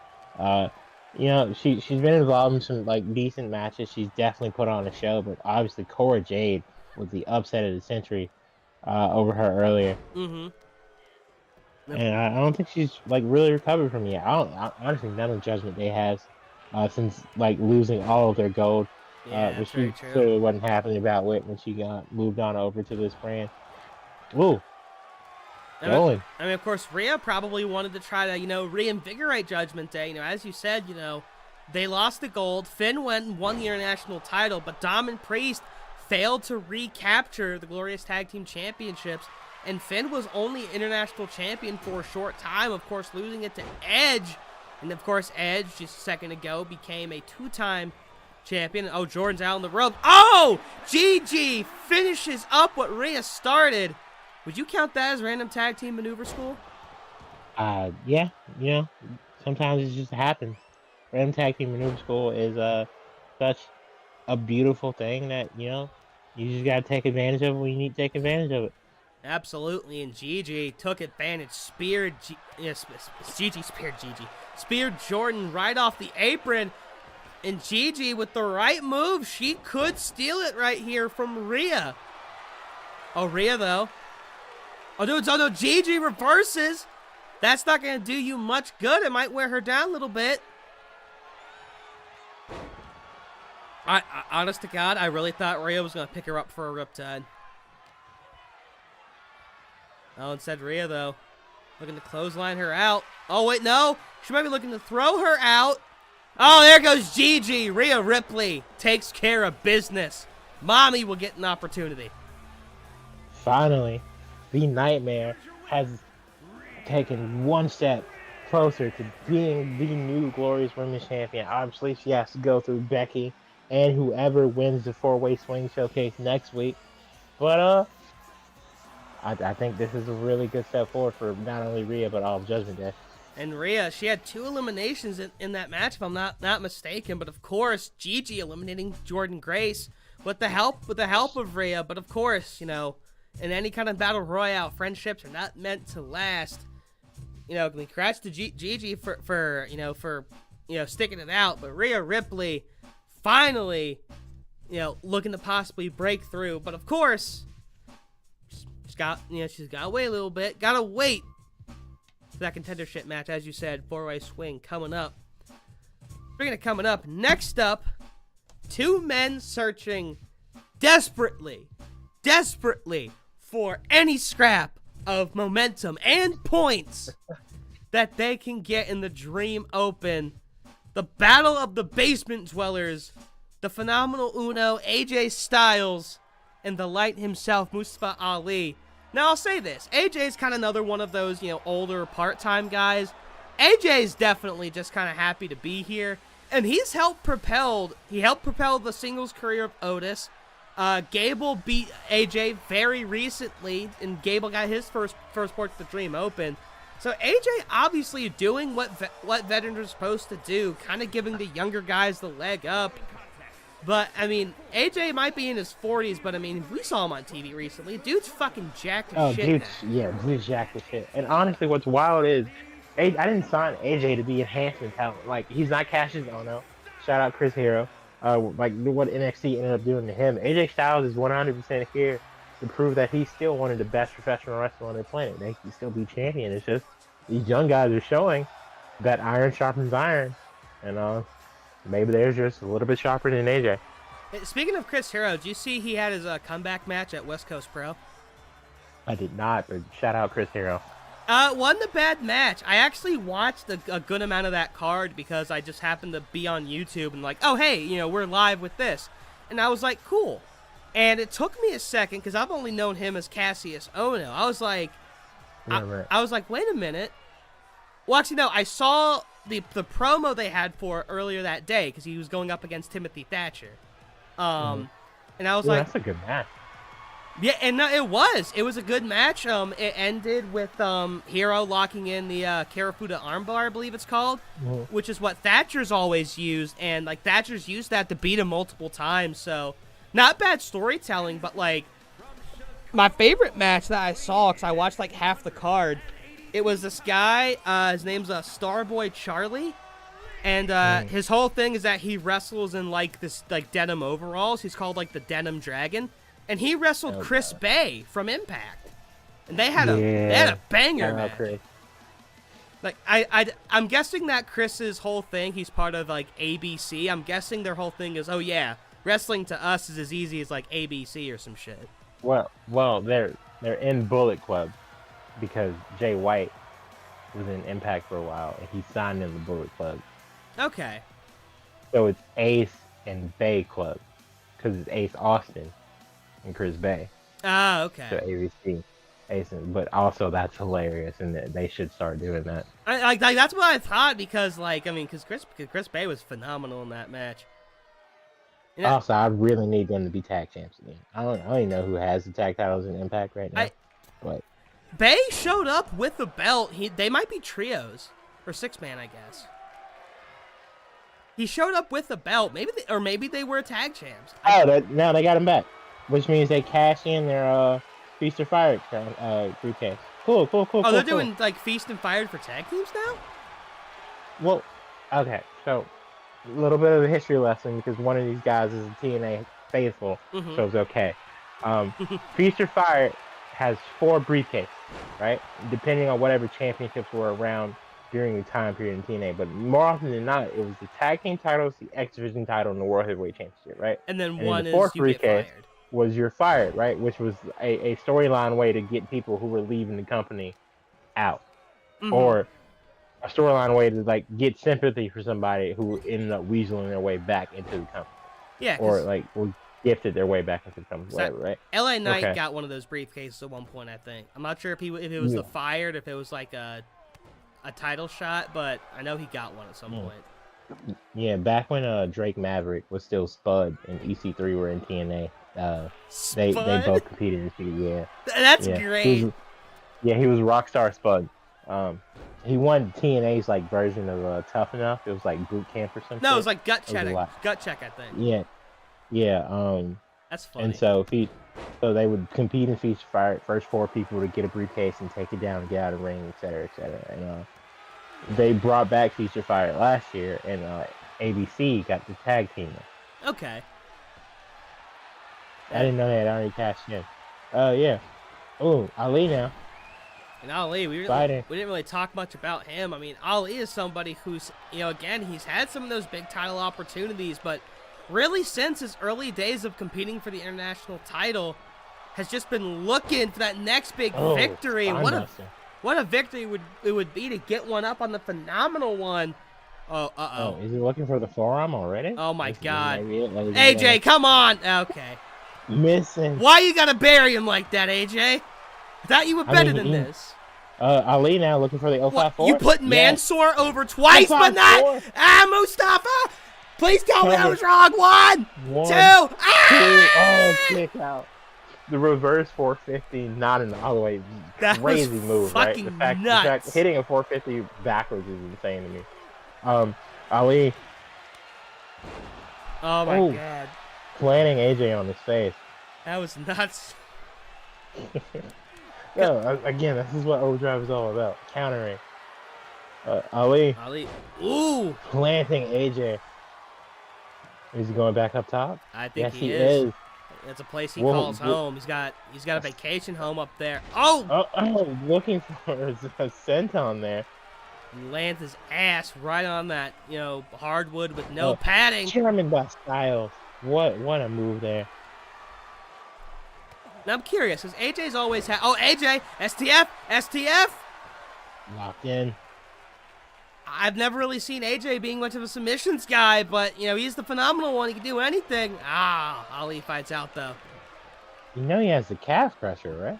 She's been involved in some like decent matches. She's definitely put on a show, but obviously Cora Jade was the upset of the century over her earlier. Mm-hmm. And I don't think she's like really recovered from it yet. Honestly, none of Judgment Day has since like losing all of their gold, Yeah, which very she true. clearly wasn't happy about when she got moved on over to this brand. Ooh, going. I mean, of course, Rhea probably wanted to try to, reinvigorate Judgment Day. As you said, they lost the gold. Finn went and won the international title, but Dom and Priest failed to recapture the Glorious Tag Team Championships. And Finn was only international champion for a short time, of course, losing it to Edge. And, of course, Edge, just a second ago, became a two-time champion. Oh, Jordan's out on the rope. Oh! Gigi finishes up what Rhea started. Would you count that as random tag team maneuver school? Yeah, sometimes it just happens. Random tag team maneuver school is such a beautiful thing that, you just gotta take advantage of it when you need to take advantage of it. Absolutely, and Gigi took advantage, speared Jordan right off the apron, and Gigi, with the right move, she could steal it right here from Rhea. Oh, Rhea, though. Oh, no, Gigi reverses. That's not going to do you much good. It might wear her down a little bit. Honest to God, I really thought Rhea was going to pick her up for a riptide. Oh, instead Rhea, though, looking to clothesline her out. Oh, wait, no. She might be looking to throw her out. Oh, there goes Gigi. Rhea Ripley takes care of business. Mommy will get an opportunity. Finally, the Nightmare has taken one step closer to being the new Glorious Women's Champion. Obviously, she has to go through Becky and whoever wins the four-way swing showcase next week. But, I think this is a really good step forward for not only Rhea, but all of Judgment Day. And Rhea, she had 2 eliminations in that match, if I'm not mistaken. But of course, Gigi eliminating Jordynne Grace with the help of Rhea. But of course, in any kind of battle royale, friendships are not meant to last. Congrats to Gigi for sticking it out. But Rhea Ripley finally, looking to possibly break through. But of course, she's got to wait a little bit. Gotta wait for that contendership match, as you said, 4-way swing coming up. Speaking of coming up, next up, 2 men searching desperately for any scrap of momentum and points that they can get in the Dream Open. The Battle of the Basement Dwellers, the phenomenal Uno, AJ Styles, and the Light himself, Mustafa Ali. Now, I'll say this. AJ's kind of another one of those, older part-time guys. AJ's definitely just kind of happy to be here. And he helped propel the singles career of Otis. Gable beat AJ very recently, and Gable got his first port to the Dream Open. So AJ obviously doing what veterans are supposed to do, kind of giving the younger guys the leg up. But, AJ might be in his 40s, but, we saw him on TV recently. Dude's fucking jacked as shit now. Dude's jacked as shit. And honestly, what's wild is, I didn't sign AJ to be enhancement talent. Like, he's not Cassius Ohno. Shout out Chris Hero. Like, what NXT ended up doing to him. AJ Styles is 100% here to prove that he's still one of the best professional wrestlers on the planet. They can still be champion. It's just, these young guys are showing that iron sharpens iron. And, maybe they're just a little bit sharper than AJ. Speaking of Chris Hero, did you see he had his comeback match at West Coast Pro? I did not, but shout out Chris Hero. Wasn't a bad match. I actually watched a good amount of that card because I just happened to be on YouTube and like, oh, hey, we're live with this. And I was like, cool. And it took me a second because I've only known him as Cassius Ohno. I was like, I was like, wait a minute. Well, actually, no, I saw the promo they had for earlier that day because he was going up against Timothy Thatcher. And I was like, that's a good match. Yeah, and no, it was a good match. It ended with Hero locking in the Karafuda armbar, I believe it's called, which is what Thatcher's always used, and like Thatcher's used that to beat him multiple times. So, not bad storytelling, but like my favorite match that I saw, because I watched like half the card, it was this guy. His name's Starboy Charlie. And his whole thing is that he wrestles in like this like denim overalls. He's called like the Denim Dragon, and he wrestled Chris Bay from Impact, and they had a banger match. Chris. Like I'm guessing that Chris's whole thing, he's part of like ABC. I'm guessing their whole thing is, oh yeah, wrestling to us is as easy as like ABC or some shit. Well, they're in Bullet Club because Jay White was in Impact for a while, and he signed in the Bullet Club. Okay. So it's Ace and Bay Club, because it's Ace Austin and Chris Bay. Ah, okay. So ABC, Ace, but also that's hilarious, and they should start doing that. Like that's what I thought, because like because Chris Bay was phenomenal in that match. You know, Also, I really need them to be tag champs again. I don't even know who has the tag titles in Impact right now. But Bay showed up with the belt. They might be trios or 6-man, I guess. He showed up with the belt. Maybe they were tag champs. Now they got him back, which means they cash in their Feast or Fire briefcase. Cool. Oh, they're doing like Feast and Fire for tag teams now? Well, okay, so a little bit of a history lesson, because one of these guys is a TNA faithful, so it's okay. Feast or Fire has 4 briefcases, right? Depending on whatever championships were around during the time period in TNA, but more often than not, it was the tag team titles, the X Division title, and the World Heavyweight Championship, right? And then the one is fourth you briefcase get fired. Was you're fired, right? Which was a storyline way to get people who were leaving the company out, or a storyline way to like get sympathy for somebody who ended up weaseling their way back into the company. Yeah, or like gifted their way back into the company, whatever, right? LA Knight got one of those briefcases at one point, I think. I'm not sure if it was the fired, if it was like a title shot, but I know he got one at some point. Yeah, back when Drake Maverick was still Spud and EC3 were in TNA, they both competed in TNA. Yeah, that's great. He was Rockstar Spud. He won TNA's like version of Tough Enough. It was like boot camp or something. No, it was like gut check. Gut check, I think. Yeah. That's funny. And so they would compete in Feast or Fire. First 4 people to get a briefcase and take it down and get out of the ring, etc., etc. And they brought back Feast or Fire last year, and ABC got the tag team. Okay. I didn't know they had already cashed in. Yeah. Oh, Ali now. And Ali, we didn't really talk much about him. I mean, Ali is somebody who's, again, he's had some of those big title opportunities, but really since his early days of competing for the international title, has just been looking for that next big victory. What a victory it would be to get one up on the Phenomenal One. Oh, is he looking for the forearm already? Oh my God. AJ, come on. Okay. Missing. Why you gotta bury him like that, AJ? I thought you were better than this. Ali now looking for the 054. You put Mansoor over twice, but not Mustafa. Please tell me I was wrong. One, two. Oh, kick out. The reverse 450, not in all the way. That crazy was move, right? The fact hitting a 450 backwards is insane to me. Ali. Oh my God. Planting AJ on his face. That was nuts. No, again, this is what Overdrive is all about. Countering. Ali. Ooh. Planting AJ. Is he going back up top? I think yes, he is. It's a place he calls home. He's got a vacation home up there. Oh, looking for a senton there. He lands his ass right on that, hardwood with no padding. Chairman by Styles. What a move there. Now I'm curious, because AJ's always had... Oh, AJ! STF! Locked in. I've never really seen AJ being much of a submissions guy, but, he's the Phenomenal One. He can do anything. Ali fights out, though. He has the calf crusher, right?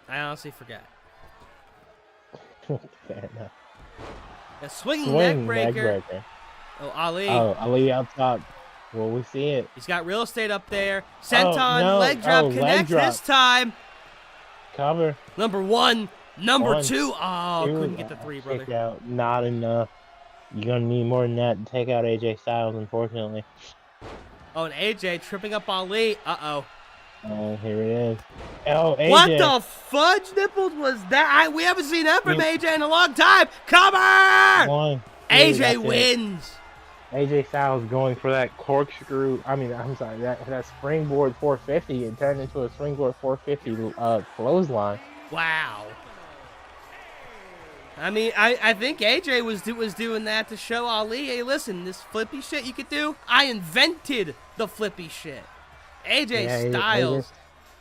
I honestly forget. Fair enough. A swinging neck breaker. Oh, Ali. Oh, Ali up top. Will we see it? He's got real estate up there. Senton, no. leg drop, leg connects drop. this time. Cover. Number 1, number 1, two. Oh, 2. couldn't get the 3, brother. Kick out. Not enough. You're going to need more than that to take out AJ Styles, unfortunately. Oh, and AJ tripping up Ali. Uh-oh. Oh, here it is. Oh, AJ. What the fudge nipples was that? We haven't seen that from AJ in a long time. Cover! 1, 2, AJ wins. AJ Styles going for that corkscrew. I'm sorry, that springboard 450. It turned into a springboard 450 clothesline. Wow. I mean, I think AJ was doing that to show Ali, hey, listen, this flippy shit you could do, I invented the flippy shit. AJ Styles,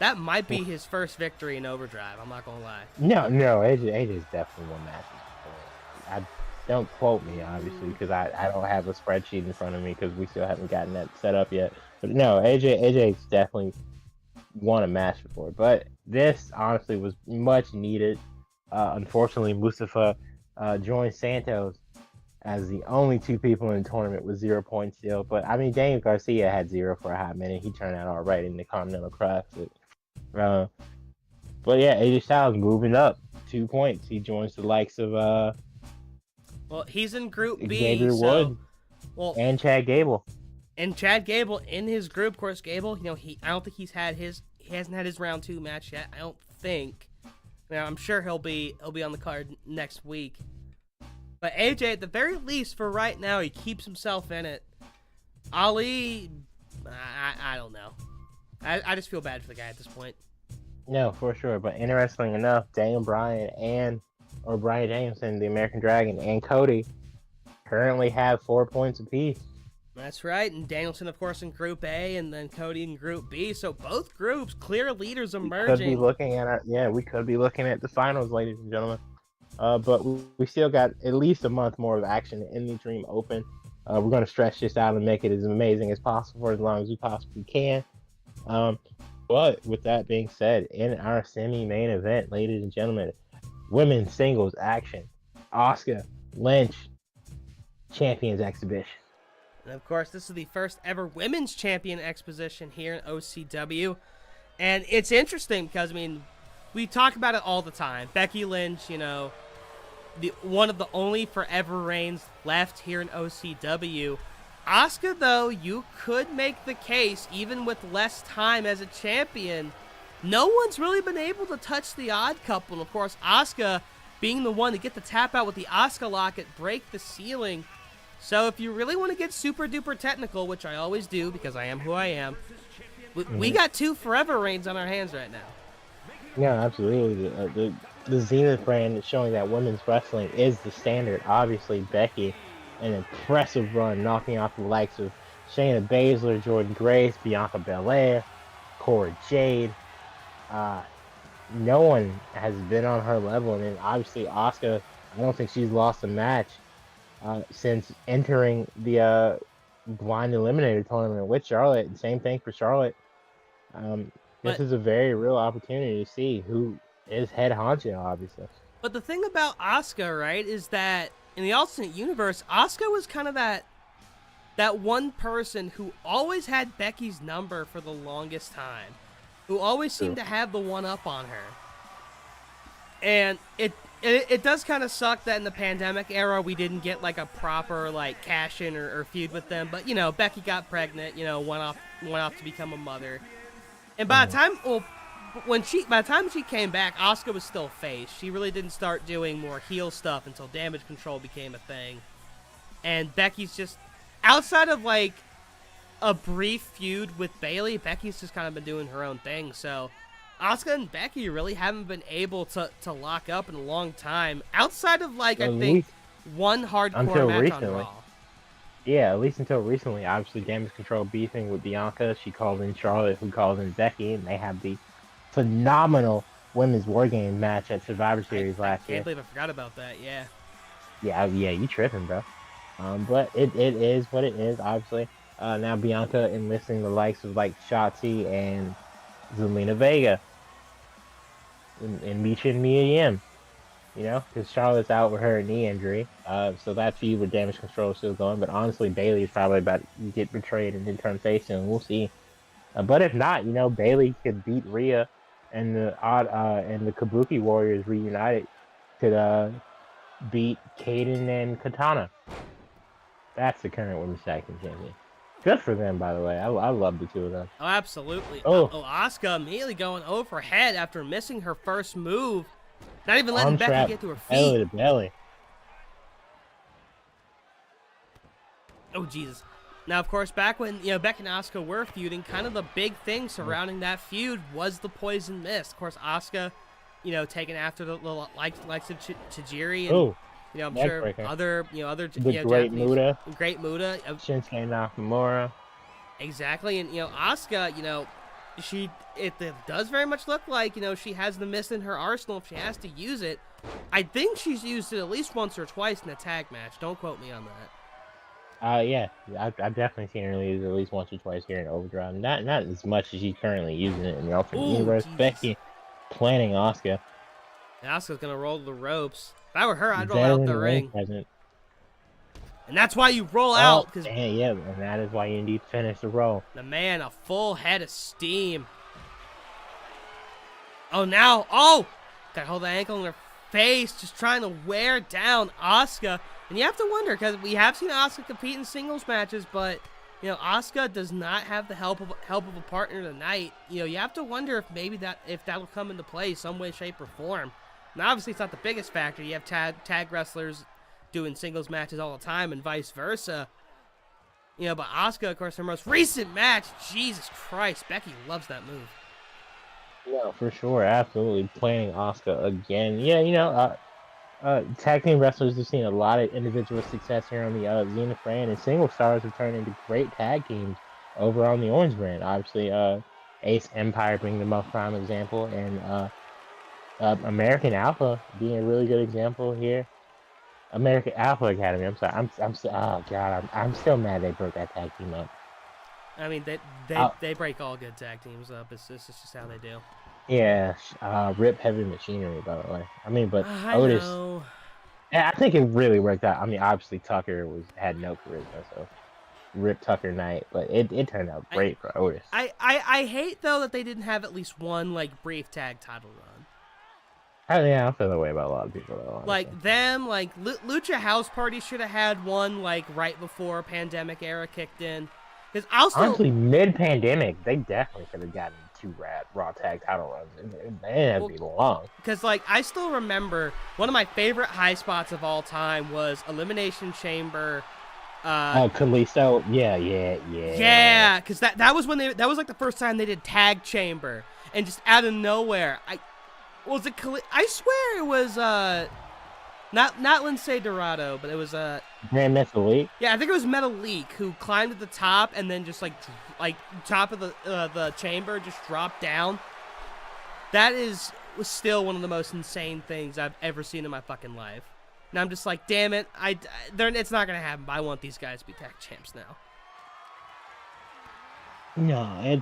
that might be his first victory in Overdrive. I'm not gonna lie. No, AJ's definitely won matches before. Don't quote me, obviously, because I don't have a spreadsheet in front of me because we still haven't gotten that set up yet. But no, AJ's definitely won a match before. But this honestly was much needed. Unfortunately, Mustafa joined Santos as the only 2 people in the tournament with 0 points still. But I mean, Daniel Garcia had 0 for a hot minute. He turned out all right in the Continental Classic. But yeah, AJ Styles moving up 2 points. He joins the likes of well, he's in Group B. Xavier Woods, and Chad Gable. And Chad Gable in his group, of course, Gable. You know, I don't think he hasn't had his round 2 match yet. I don't think. Now, I'm sure he'll be on the card next week. But AJ, at the very least, for right now, he keeps himself in it. Ali, I don't know. I just feel bad for the guy at this point. No, for sure. But interestingly enough, Daniel Bryan Bryan Danielson, the American Dragon, and Cody currently have 4 points apiece. That's right. And Danielson, of course, in Group A, and then Cody in Group B. So both groups, clear leaders emerging. We could be looking at the finals, ladies and gentlemen. But we still got at least a month more of action in the Dream Open. We're going to stretch this out and make it as amazing as possible for as long as we possibly can. But with that being said, in our semi-main event, ladies and gentlemen, women's singles action, Asuka Lynch Champions Exhibition. And of course, this is the first ever women's champion exposition here in OCW. And it's interesting because, I mean, we talk about it all the time. Becky Lynch, you know, one of the only forever reigns left here in OCW. Asuka, though, you could make the case, even with less time as a champion, no one's really been able to touch the odd couple. And of course, Asuka being the one to get the tap out with the Asuka locket, break the ceiling. So if you really want to get super duper technical, which I always do because I am who I am, we got 2 forever reigns on our hands right now. Yeah, absolutely. The Zenith brand is showing that women's wrestling is the standard. Obviously, Becky, an impressive run, knocking off the likes of Shayna Baszler, Jordan Grace, Bianca Belair, Cora Jade. No one has been on her level, and then obviously Asuka, I don't think she's lost a match since entering the blind eliminator tournament with Charlotte, and same thing for Charlotte. This is a very real opportunity to see who is head honcho, obviously. But the thing about Asuka, right, is that in the alternate universe, Asuka was kind of that one person who always had Becky's number for the longest time, who always seemed to have the one up on her. And it does kind of suck that in the pandemic era we didn't get like a proper like cash in or feud with them. But you know, Becky got pregnant, you know, went off to become a mother. And by the time she came back, Asuka was still face. She really didn't start doing more heel stuff until Damage Control became a thing. And Becky's just, outside of like a brief feud with Bayley, Becky's just kind of been doing her own thing. So Asuka and Becky really haven't been able to lock up in a long time, outside of like I think one hardcore match on Raw. Yeah, at least until recently. Obviously, Damage Control beefing with Bianca. She called in Charlotte, who called in Becky, and they have the phenomenal women's War Game match at Survivor Series last year. I can't believe I forgot about that, yeah. Yeah, you tripping, bro. But it is what it is, obviously. Now Bianca enlisting the likes of like Shotzi and Zelina Vega and Misha and Mia Yim. you know, because Charlotte's out with her knee injury. So that feud with Damage Control is still going. But honestly, Bailey is probably about to get betrayed and then turn face, and we'll see. But if not, you know, Bailey could beat Rhea, and the Kabuki Warriors reunited could beat Kaden and Katana. That's the current women's tag team champion. Good for them, by the way. I love the two of them. Oh, absolutely. Oh, Asuka immediately going overhead after missing her first move. Not even letting arm Becky trap, get to her belly feet. to belly. Oh, Jesus. Now, of course, back when Becky and Asuka were feuding, kind of the big thing surrounding that feud was the poison mist. Of course, Asuka, taking after the likes of Tajiri and I'm sure Breaker. other The Great Japanese, Muda. Great Muda, Shinsuke Nakamura. exactly. And Asuka, it does very much look like she has the mist in her arsenal if she has to use it. I think she's used it at least once or twice in a tag match. Don't quote me on that. Yeah, I've definitely seen her use it at least once or twice here in Overdrive. Not as much as she's currently using it in the Ultimate Universe. Jesus. Becky planning Asuka. Asuka's gonna roll the ropes. If I were her, I'd roll out the ring. Present. And that's why you roll out. Because yeah, and that is why you need to finish the roll. The man, a full head of steam. Oh, now, got hold the ankle in her face, just trying to wear down Asuka. And you have to wonder, because we have seen Asuka compete in singles matches, but Asuka does not have the help of a partner tonight. You have to wonder if that'll come into play some way, shape, or form. Now, obviously, it's not the biggest factor. You have tag wrestlers doing singles matches all the time, and vice versa. But Asuka, of course, her most recent match, Jesus Christ, Becky loves that move. Yeah, for sure, absolutely playing Asuka again. Yeah, tag team wrestlers have seen a lot of individual success here on the Zenith brand, and single stars have turned into great tag teams over on the Orange brand. Obviously, Ace Empire being the most prime example, and American Alpha being a really good example here. American Alpha Academy. I'm sorry. Oh god. I'm still mad they broke that tag team up. I mean, they break all good tag teams up. It's just how they do. Yeah. Rip Heavy Machinery, by the way. I mean, but I Otis. know. I think it really worked out. I mean, obviously Tucker had no charisma, so Rip Tucker Knight, but it turned out great for Otis. I hate though that they didn't have at least one brief tag title run. Yeah, I feel that way about a lot of people though. Honestly. Lucha House Party should have had one right before pandemic era kicked in. Because honestly, mid-pandemic, they definitely could have gotten 2 Raw tag title runs. They didn't have to be long. Because I still remember one of my favorite high spots of all time was Elimination Chamber. Kalisto, yeah. Yeah, because that was when that was the first time they did Tag Chamber, and just out of nowhere, I swear it was not Lindsay Dorado, but it was Grand Metalik. Yeah, I think it was Metalik who climbed to the top and then just top of the chamber just dropped down. That was still one of the most insane things I've ever seen in my fucking life. And I'm just like, damn it, it's not gonna happen. But I want these guys to be tag champs now. No,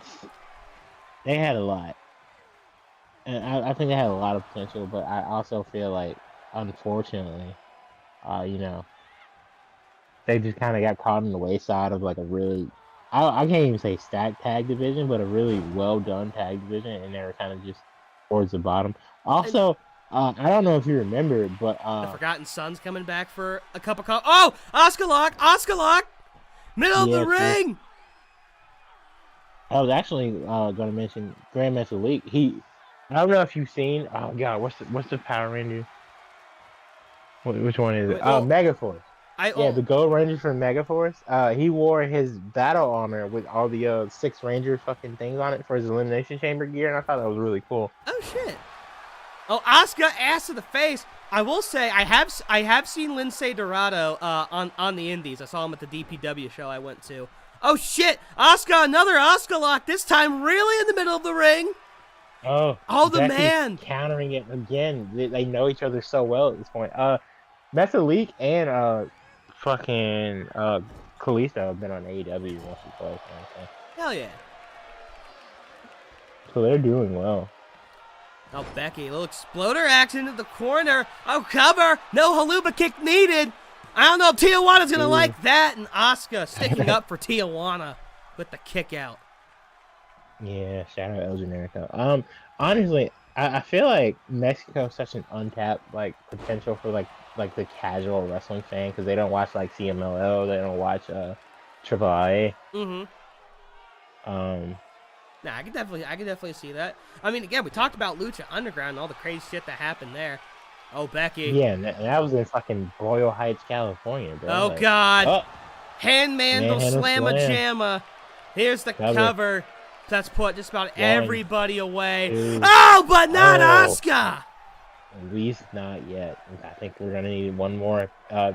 they had a lot. And I think they had a lot of potential, but I also feel like, unfortunately, they just kind of got caught in the wayside of a really, I can't even say stacked tag division, but a really well done tag division, and they were kind of just towards the bottom. Also, I don't know if you remember, but the Forgotten Son's coming back for a cup of coffee. Oh, Oscar Lock, middle of the ring. I was actually going to mention Grand Metalik. I don't know if you've seen. Oh god, what's the Power Ranger? Which one is it? Megaforce. The Gold Ranger from Megaforce. He wore his battle armor with all the 6 Ranger fucking things on it for his Elimination Chamber gear, and I thought that was really cool. Oh shit. Oh, Asuka, ass to the face. I will say I have seen Lindsay Dorado on the Indies. I saw him at the DPW show I went to. Oh shit, Asuka, another Asuka Lock. This time really in the middle of the ring. Oh, the man countering it again. They know each other so well at this point. Metalik and fucking Kalisto have been on AEW once or twice. Hell yeah. So they're doing well. Oh, Becky, a little exploder action into the corner. Oh, cover. No haluba kick needed. I don't know if Tijuana's going to like that. And Asuka sticking up for Tijuana with the kick out. Yeah, shout out El Generico. Honestly, I feel like Mexico is such an untapped like potential for like the casual wrestling fan because they don't watch like CMLL, they don't watch Triple A. Nah, I can definitely see that. I mean, again, we talked about Lucha Underground and all the crazy shit that happened there. Oh, Becky. Yeah, and that was in fucking Boyle Heights, California, bro. Oh, like, God. Handmandle Slamma Jamma. Here's the cover. That's put just about everybody away. Oh, but not Asuka. At least not yet. I think we're gonna need one more.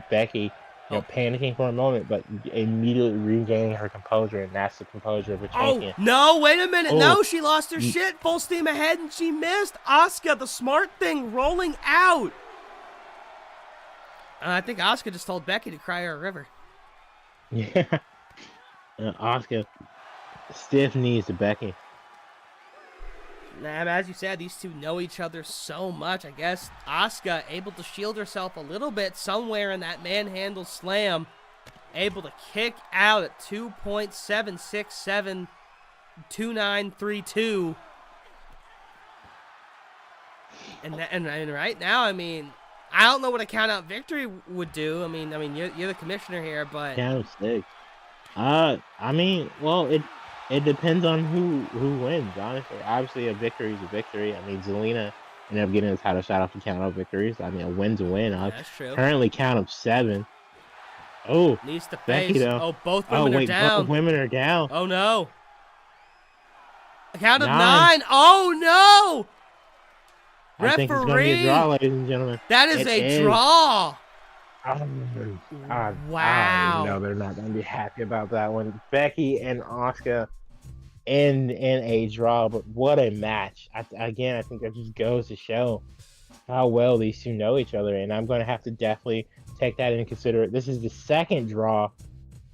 Becky, panicking for a moment, but immediately regaining her composure, and that's the composure of a champion. Oh no! Wait a minute! No, she lost her shit. Full steam ahead, and she missed. Asuka, the smart thing, rolling out. I think Asuka just told Becky to cry her a river. Yeah, Asuka. Stiff knees to Becky. Nah, as you said, these two know each other so much. I guess Asuka able to shield herself a little bit somewhere in that manhandle slam. Able to kick out at 2.7672932. And right now, I mean, I don't know what a count-out victory would do. I mean, you're the commissioner here, but count of 6. I mean, well, it depends on who wins, honestly. Obviously, a victory is a victory. I mean, Zelina ended up getting the title shot off the count of victories. I mean, a win's a win. That's true. Currently, count of 7. Oh, needs to face. Becky, though. Oh, both women are down. Both women are down. Oh, no. A count of 9. Oh, no. I think it's going to be a draw, ladies and gentlemen. That is a draw. Wow. No, they're not going to be happy about that one. Becky and Asuka in a draw, but what a match. I think that just goes to show how well these two know each other, and I'm going to have to definitely take that into consideration. This is the second draw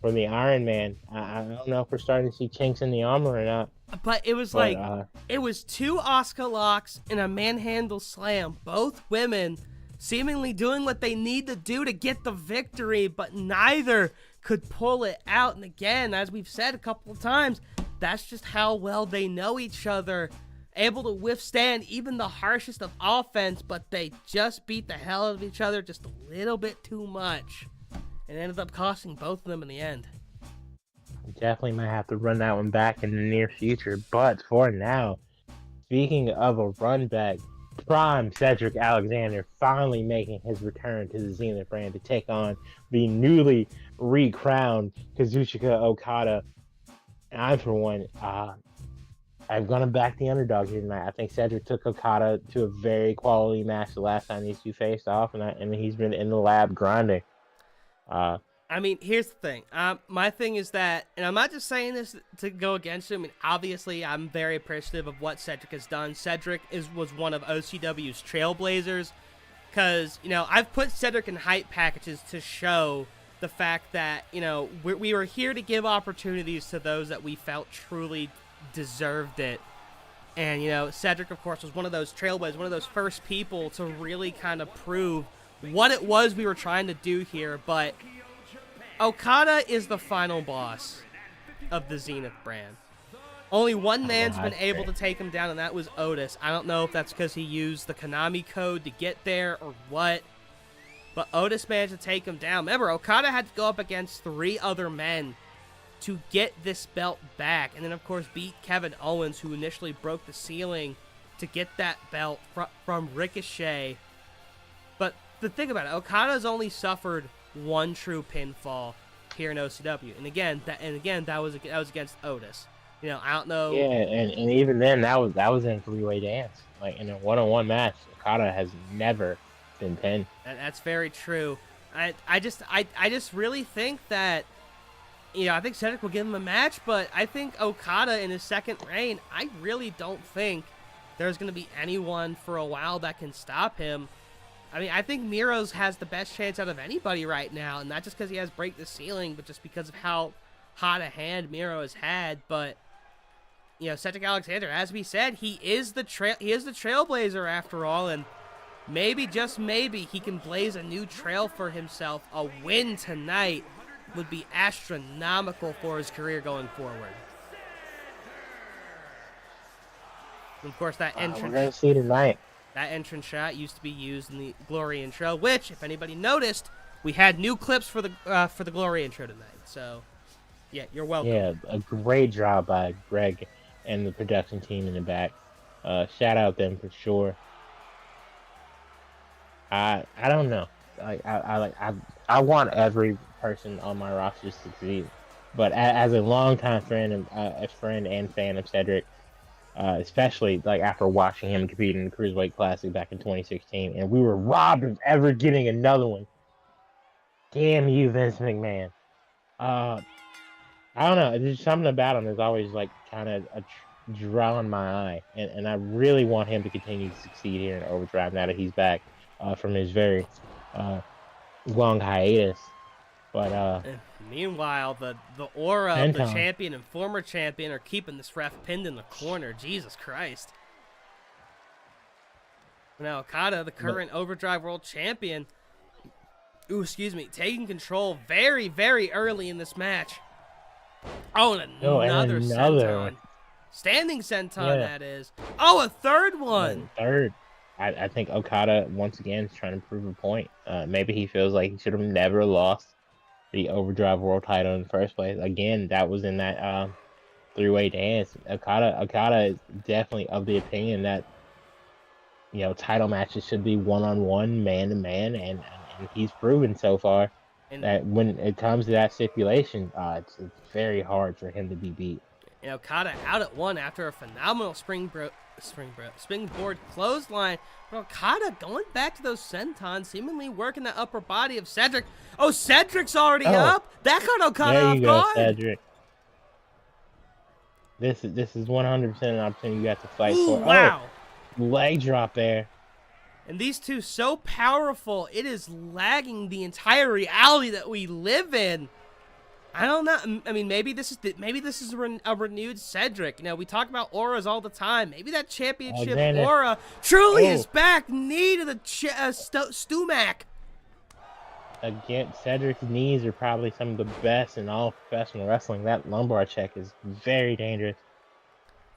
for the Iron Man. I don't know if we're starting to see chinks in the armor or not. But it was it was 2 Asuka locks and a manhandle slam. Both women seemingly doing what they need to do to get the victory, but neither could pull it out. And again, as we've said a couple of times, that's just how well they know each other. Able to withstand even the harshest of offense, but they just beat the hell out of each other just a little bit too much. And ended up costing both of them in the end. Definitely might have to run that one back in the near future. But for now, speaking of a run back, Prime Cedric Alexander finally making his return to the Zenith brand to take on the newly recrowned Kazuchika Okada. And I, for one, I'm going to back the underdog here tonight. I think Cedric took Okada to a very quality match the last time these two faced off, and he's been in the lab grinding. I mean, here's the thing. My thing is that, and I'm not just saying this to go against him. I mean, obviously, I'm very appreciative of what Cedric has done. Cedric was one of OCW's trailblazers, because, I've put Cedric in hype packages to show the fact that, we were here to give opportunities to those that we felt truly deserved it. And, Cedric, of course, was one of those trailblazers, one of those first people to really kind of prove what it was we were trying to do here. But Okada is the final boss of the Zenith brand. Only one man's been able to take him down, and that was Otis. I don't know if that's because he used the Konami code to get there or what, but Otis managed to take him down. Remember, Okada had to go up against 3 other men to get this belt back, and then, of course, beat Kevin Owens, who initially broke the ceiling to get that belt from Ricochet. But the thing about it, Okada's only suffered one true pinfall here in OCW, and again that was against Otis. I don't know. Yeah, and even then that was in a 3-way dance. Like in a 1-on-1 match, Okada has never been pinned. That's very true. I just really think that I think Cedric will give him a match, but I think Okada in his second reign, I really don't think there's going to be anyone for a while that can stop him. I mean, I think Miro's has the best chance out of anybody right now, and not just because he has break the ceiling, but just because of how hot a hand Miro has had. But Cedric Alexander, as we said, he is the trailblazer after all, and maybe, just maybe, he can blaze a new trail for himself. A win tonight would be astronomical for his career going forward. And of course, that entrance. We're gonna see tonight. That entrance shot used to be used in the Glory intro, which, if anybody noticed, we had new clips for the Glory intro tonight. So, yeah, you're welcome. Yeah, a great job by Greg and the production team in the back. Shout out them for sure. I don't know. I want every person on my roster to succeed, but as a longtime friend and a friend and fan of Cedric, especially like after watching him compete in the Cruiserweight Classic back in 2016, and we were robbed of ever getting another one. Damn you, Vince McMahon. I don't know. There's something about him that's always like kind of drawing my eye, and I really want him to continue to succeed here in Overdrive now that he's back from his very long hiatus. But meanwhile, the aura of the champion and former champion are keeping this ref pinned in the corner. Jesus Christ. Now Okada, the current Overdrive World Champion, taking control very, very early in this match. Oh, and another senton. Standing senton, that is. Oh, a third one. Third. I think Okada, once again, is trying to prove a point. Maybe he feels like he should have never lost the Overdrive World title in the first place. Again, that was in that three-way dance. Okada is definitely of the opinion that, title matches should be one-on-one, man-to-man, and he's proven so far that when it comes to that stipulation, it's very hard for him to be beat. Okada out at one after a phenomenal springboard clothesline. But Okada going back to those sentons, seemingly working the upper body of Cedric. Oh, Cedric's already up. That caught Okada off guard. Cedric. This is 100% an opportunity you have to fight for. Wow. Oh, leg drop there. And these two so powerful, it is lagging the entire reality that we live in. I don't know. I mean, maybe this is a renewed Cedric. We talk about auras all the time. Maybe that championship aura truly is back. Knee to the Stumac. Again, Cedric's knees are probably some of the best in all professional wrestling. That lumbar check is very dangerous.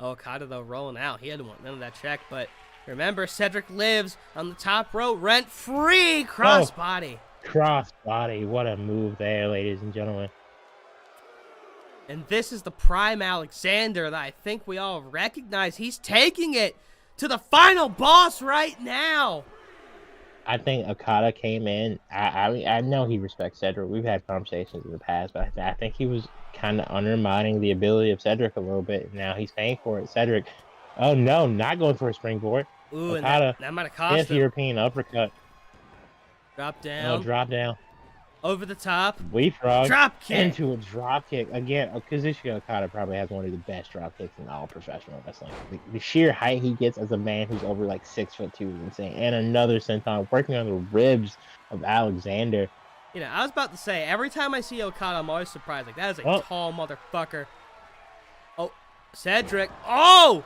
Okada, though, rolling out. He had none of that check, but remember, Cedric lives on the top rope, rent-free, crossbody. Crossbody. What a move there, ladies and gentlemen. And this is the prime Alexander that I think we all recognize. He's taking it to the final boss right now. I think Okada came in. I know he respects Cedric. We've had conversations in the past, but I think he was kind of undermining the ability of Cedric a little bit. Now he's paying for it. Cedric, oh no, not going for a springboard. Ooh, Okada, and that might have cost him. European uppercut. Drop down. Oh, drop down. Over the top. Leapfrog. Drop kick. Into a drop kick. Again, Kazuchika Okada probably has one of the best drop kicks in all professional wrestling. The sheer height he gets as a man who's over like 6'2" is insane. And another senton working on the ribs of Alexander. I was about to say, every time I see Okada, I'm always surprised. Like, that is a tall motherfucker. Oh, Cedric. Oh!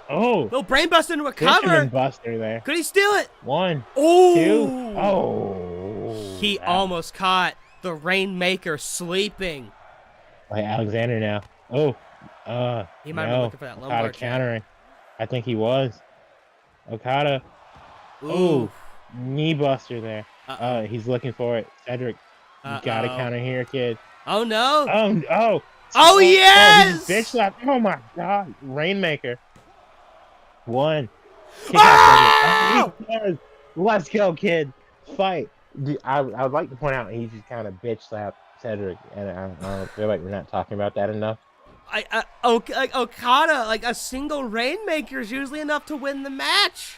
No, brainbuster into a cover. Buster there. Could he steal it? 1, Ooh. 2. Oh. He almost caught the Rainmaker sleeping. Like Alexander now. He might have been looking for that lumbar countering. I think he was. Okada. Ooh. Knee buster there. He's looking for it. Cedric, you gotta counter here, kid. Oh no. Oh yes. Bitch slap. Oh my god. Rainmaker. 1. Let's go, kid. Fight. I would like to point out he just kind of bitch slapped Cedric, and I feel like we're not talking about that enough. Okada, like a single Rainmaker is usually enough to win the match.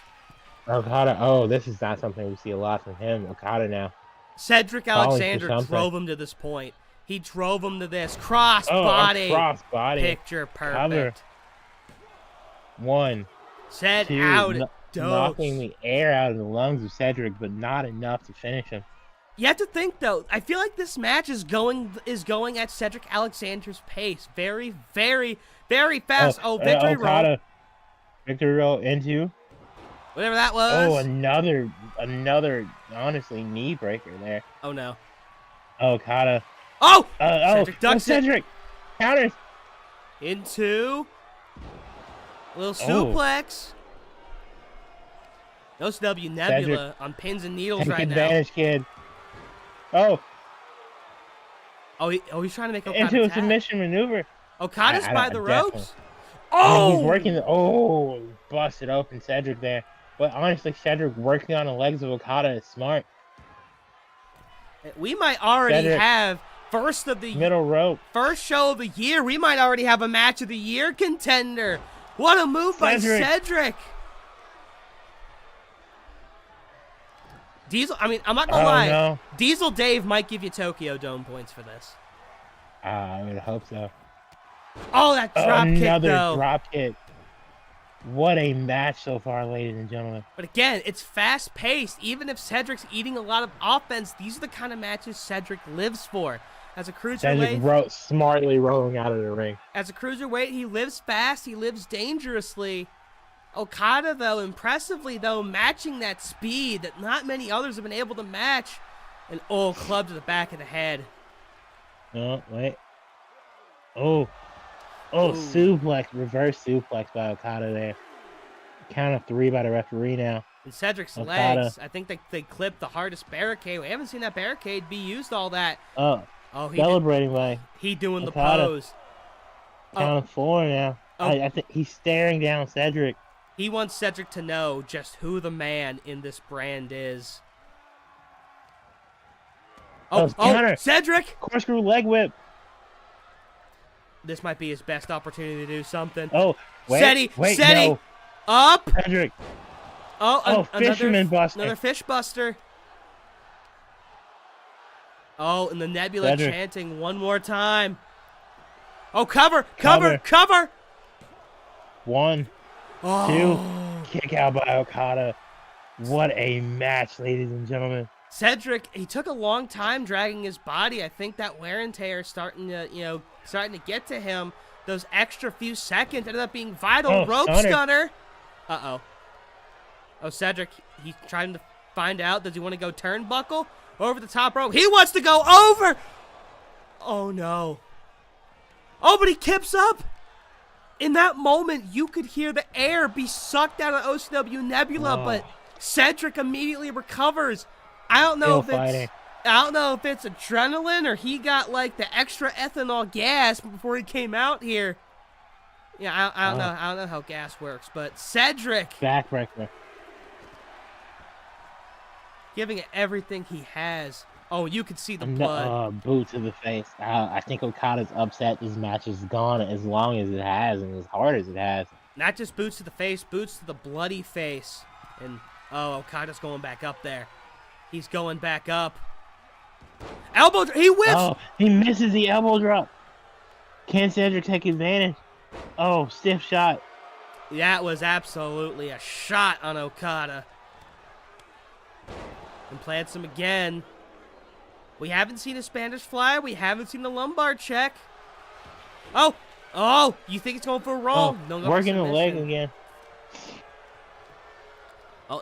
Okada, this is not something we see a lot from him. Okada now. Cedric Alexander drove him to this point. He drove him to this crossbody. Crossbody. Picture perfect. Cover. 1. Set 2. out. Knocking the air out of the lungs of Cedric, but not enough to finish him. You have to think though. I feel like this match is going at Cedric Alexander's pace, very, very, very fast. Oh, victory roll. Victory roll into Whatever that was. Oh, another honestly knee breaker there. Oh no. Okada. Oh! Cedric ducks Cedric counters into a little suplex. OCW Nebula Cedric, on pins and needles take right advantage, now. kid. Oh, he's trying to make Okada into a tap. submission maneuver. Okada's by the ropes. Oh, he's working. Busted open Cedric there. But honestly, Cedric working on the legs of Okada is smart. We might already have middle rope. First show of the year. We might already have a match of the year contender. What a move by Cedric. Diesel, I mean, I'm not gonna lie. No. Diesel Dave might give you Tokyo Dome points for this. I would hope so. Oh, that drop kick, though. Another drop kick. What a match so far, ladies and gentlemen. But again, it's fast-paced. Even if Cedric's eating a lot of offense, these are the kind of matches Cedric lives for. As a cruiserweight, Cedric smartly rolling out of the ring. As a cruiserweight, he lives fast. He lives dangerously. Okada, though, impressively, though, matching that speed that not many others have been able to match. And, club to the back of the head. Oh, wait. Oh, suplex, reverse suplex by Okada there. Count of 3 by the referee now. And Cedric's legs, I think they clipped the hardest barricade. We haven't seen that barricade be used all that. Celebrating by he doing Okada. The pose. Count of 4 now. I think he's staring down Cedric. He wants Cedric to know just who the man in this brand is. Counter. Cedric! Corkscrew leg whip. This might be his best opportunity to do something. Wait, no. Up. Cedric. Fisherman buster. Another fish buster. And the Nebula Cedric chanting one more time. Cover. 1, 2, kick out by Okada. What a match, ladies and gentlemen. Cedric, he took a long time dragging his body. I think that wear and tear starting to get to him. Those extra few seconds ended up being vital. Rope stunner. Cedric, he's trying to find out. Does he want to go turnbuckle? Over the top rope. He wants to go over. Oh, no. But he kips up. In that moment, you could hear the air be sucked out of OCW Nebula, but Cedric immediately recovers. I don't know if it's adrenaline or he got like the extra ethanol gas before he came out here. Yeah, I don't know. I don't know how gas works, but Cedric backbreaker, giving it everything he has. You could see the blood. Boot to the face. I think Okada's upset this match is gone as long as it has and as hard as it has. Not just boots to the face, boots to the bloody face. And Okada's going back up there. He's going back up. Elbow drop. He whips. He misses the elbow drop. Can Cedric take advantage? Stiff shot. That was absolutely a shot on Okada. And plants him again. We haven't seen a Spanish fly. We haven't seen the lumbar check. You think it's going for a roll? No, working the leg again.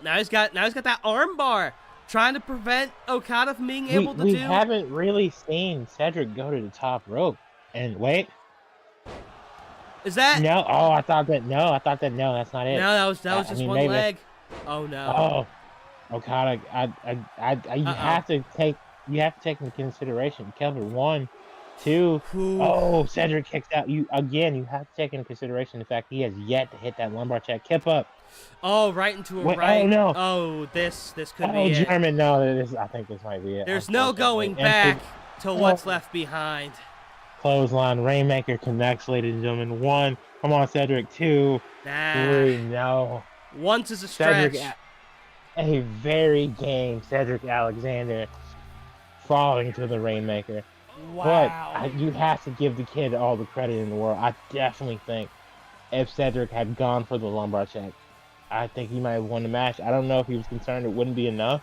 Now he's got that arm bar. Trying to prevent Okada from being able to do... We haven't really seen Cedric go to the top rope. And wait. Is that... No. I thought that no. That's not it. No, that was just one leg. Oh, no. Okada, you have to take into consideration. Kelvin, 1, 2. Ooh. Cedric kicks out. You have to take into consideration the fact he has yet to hit that lumbar check. Kip up. Right into a right. Oh, no. This could be it. German, no. I think this might be it. There's no going back to what's left behind. Clothesline, Rainmaker connects, ladies and gentlemen. 1. Come on, Cedric. 2, 3. No. Once is a stretch. A very game Cedric Alexander falling to the Rainmaker. Wow. But you have to give the kid all the credit in the world. I definitely think if Cedric had gone for the lumbar check, I think he might have won the match. I don't know if he was concerned it wouldn't be enough.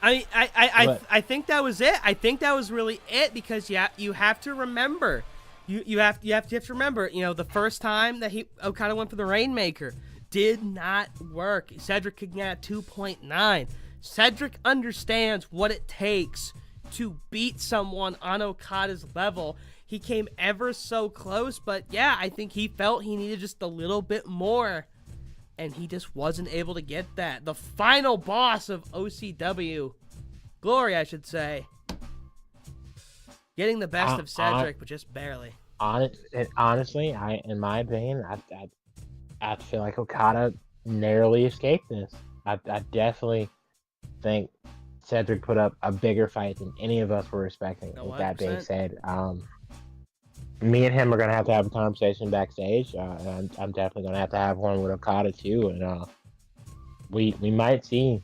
I mean, I think that was it. I think that was really it because you have to remember, you have to remember, the first time that Okada went for the Rainmaker did not work. Cedric could get 2.9. Cedric understands what it takes to beat someone on Okada's level. He came ever so close, but yeah, I think he felt he needed just a little bit more. And he just wasn't able to get that. The final boss of OCW, Glory, I should say, getting the best of Cedric, but just barely. Honestly, in my opinion, I feel like Okada narrowly escaped this. I definitely think Cedric put up a bigger fight than any of us were expecting. 100%. With that being said, me and him are gonna have to have a conversation backstage. I'm definitely gonna have to have one with Okada too, and we might see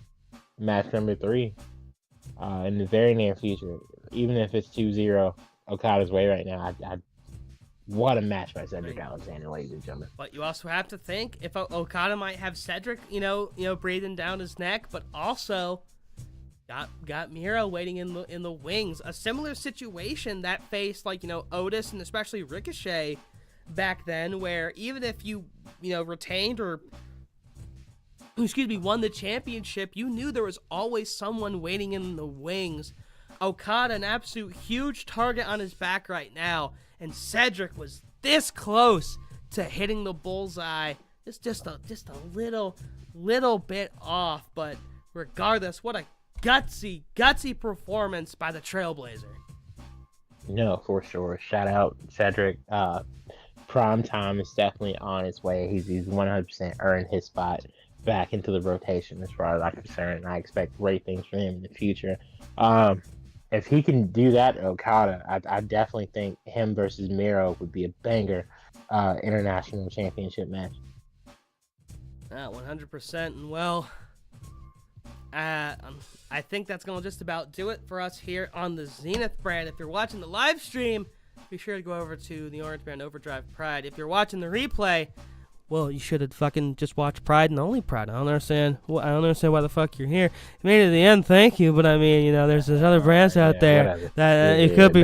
match number 3 in the very near future. Even if it's 2-0 Okada's way right now, what a match by Cedric Alexander, ladies and gentlemen. But you also have to think if Okada might have Cedric, breathing down his neck, but also got Miro waiting in the wings. A similar situation that faced Otis and especially Ricochet back then, where even if you retained or won the championship, you knew there was always someone waiting in the wings. Okada, an absolute huge target on his back right now, and Cedric was this close to hitting the bullseye. It's just a little bit off, but regardless, what a gutsy performance by the Trailblazer. No, for sure. Shout out Cedric. Prime time is definitely on its way. He's 100% earned his spot back into the rotation as far as I'm concerned. I expect great things from him in the future. If he can do that, Okada, I definitely think him versus Miro would be a banger international championship match. 100%. And well, I think that's going to just about do it for us here on the Zenith brand. If you're watching the live stream, be sure to go over to the Orange Brand Overdrive Pride. If you're watching the replay, well, you should have fucking just watched Pride and only Pride. I don't understand why the fuck you're here. You made it to the end, thank you, but I mean, there's other brands out there that you could be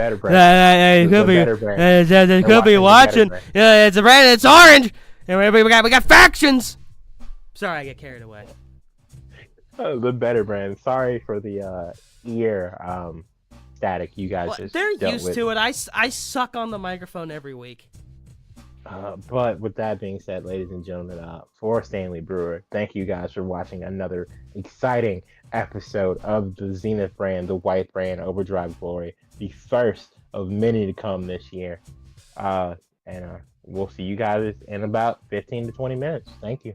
watching. Yeah, it's a brand, it's orange, and we got factions. Sorry, I get carried away. The better brand. Sorry for the ear static you guys just they're dealt used with. to it. I suck on the microphone every week. But with that being said, ladies and gentlemen, for Stanley Brewer, thank you guys for watching another exciting episode of the Zenith brand, the white brand, Overdrive Glory, the first of many to come this year. And we'll see you guys in about 15 to 20 minutes. Thank you.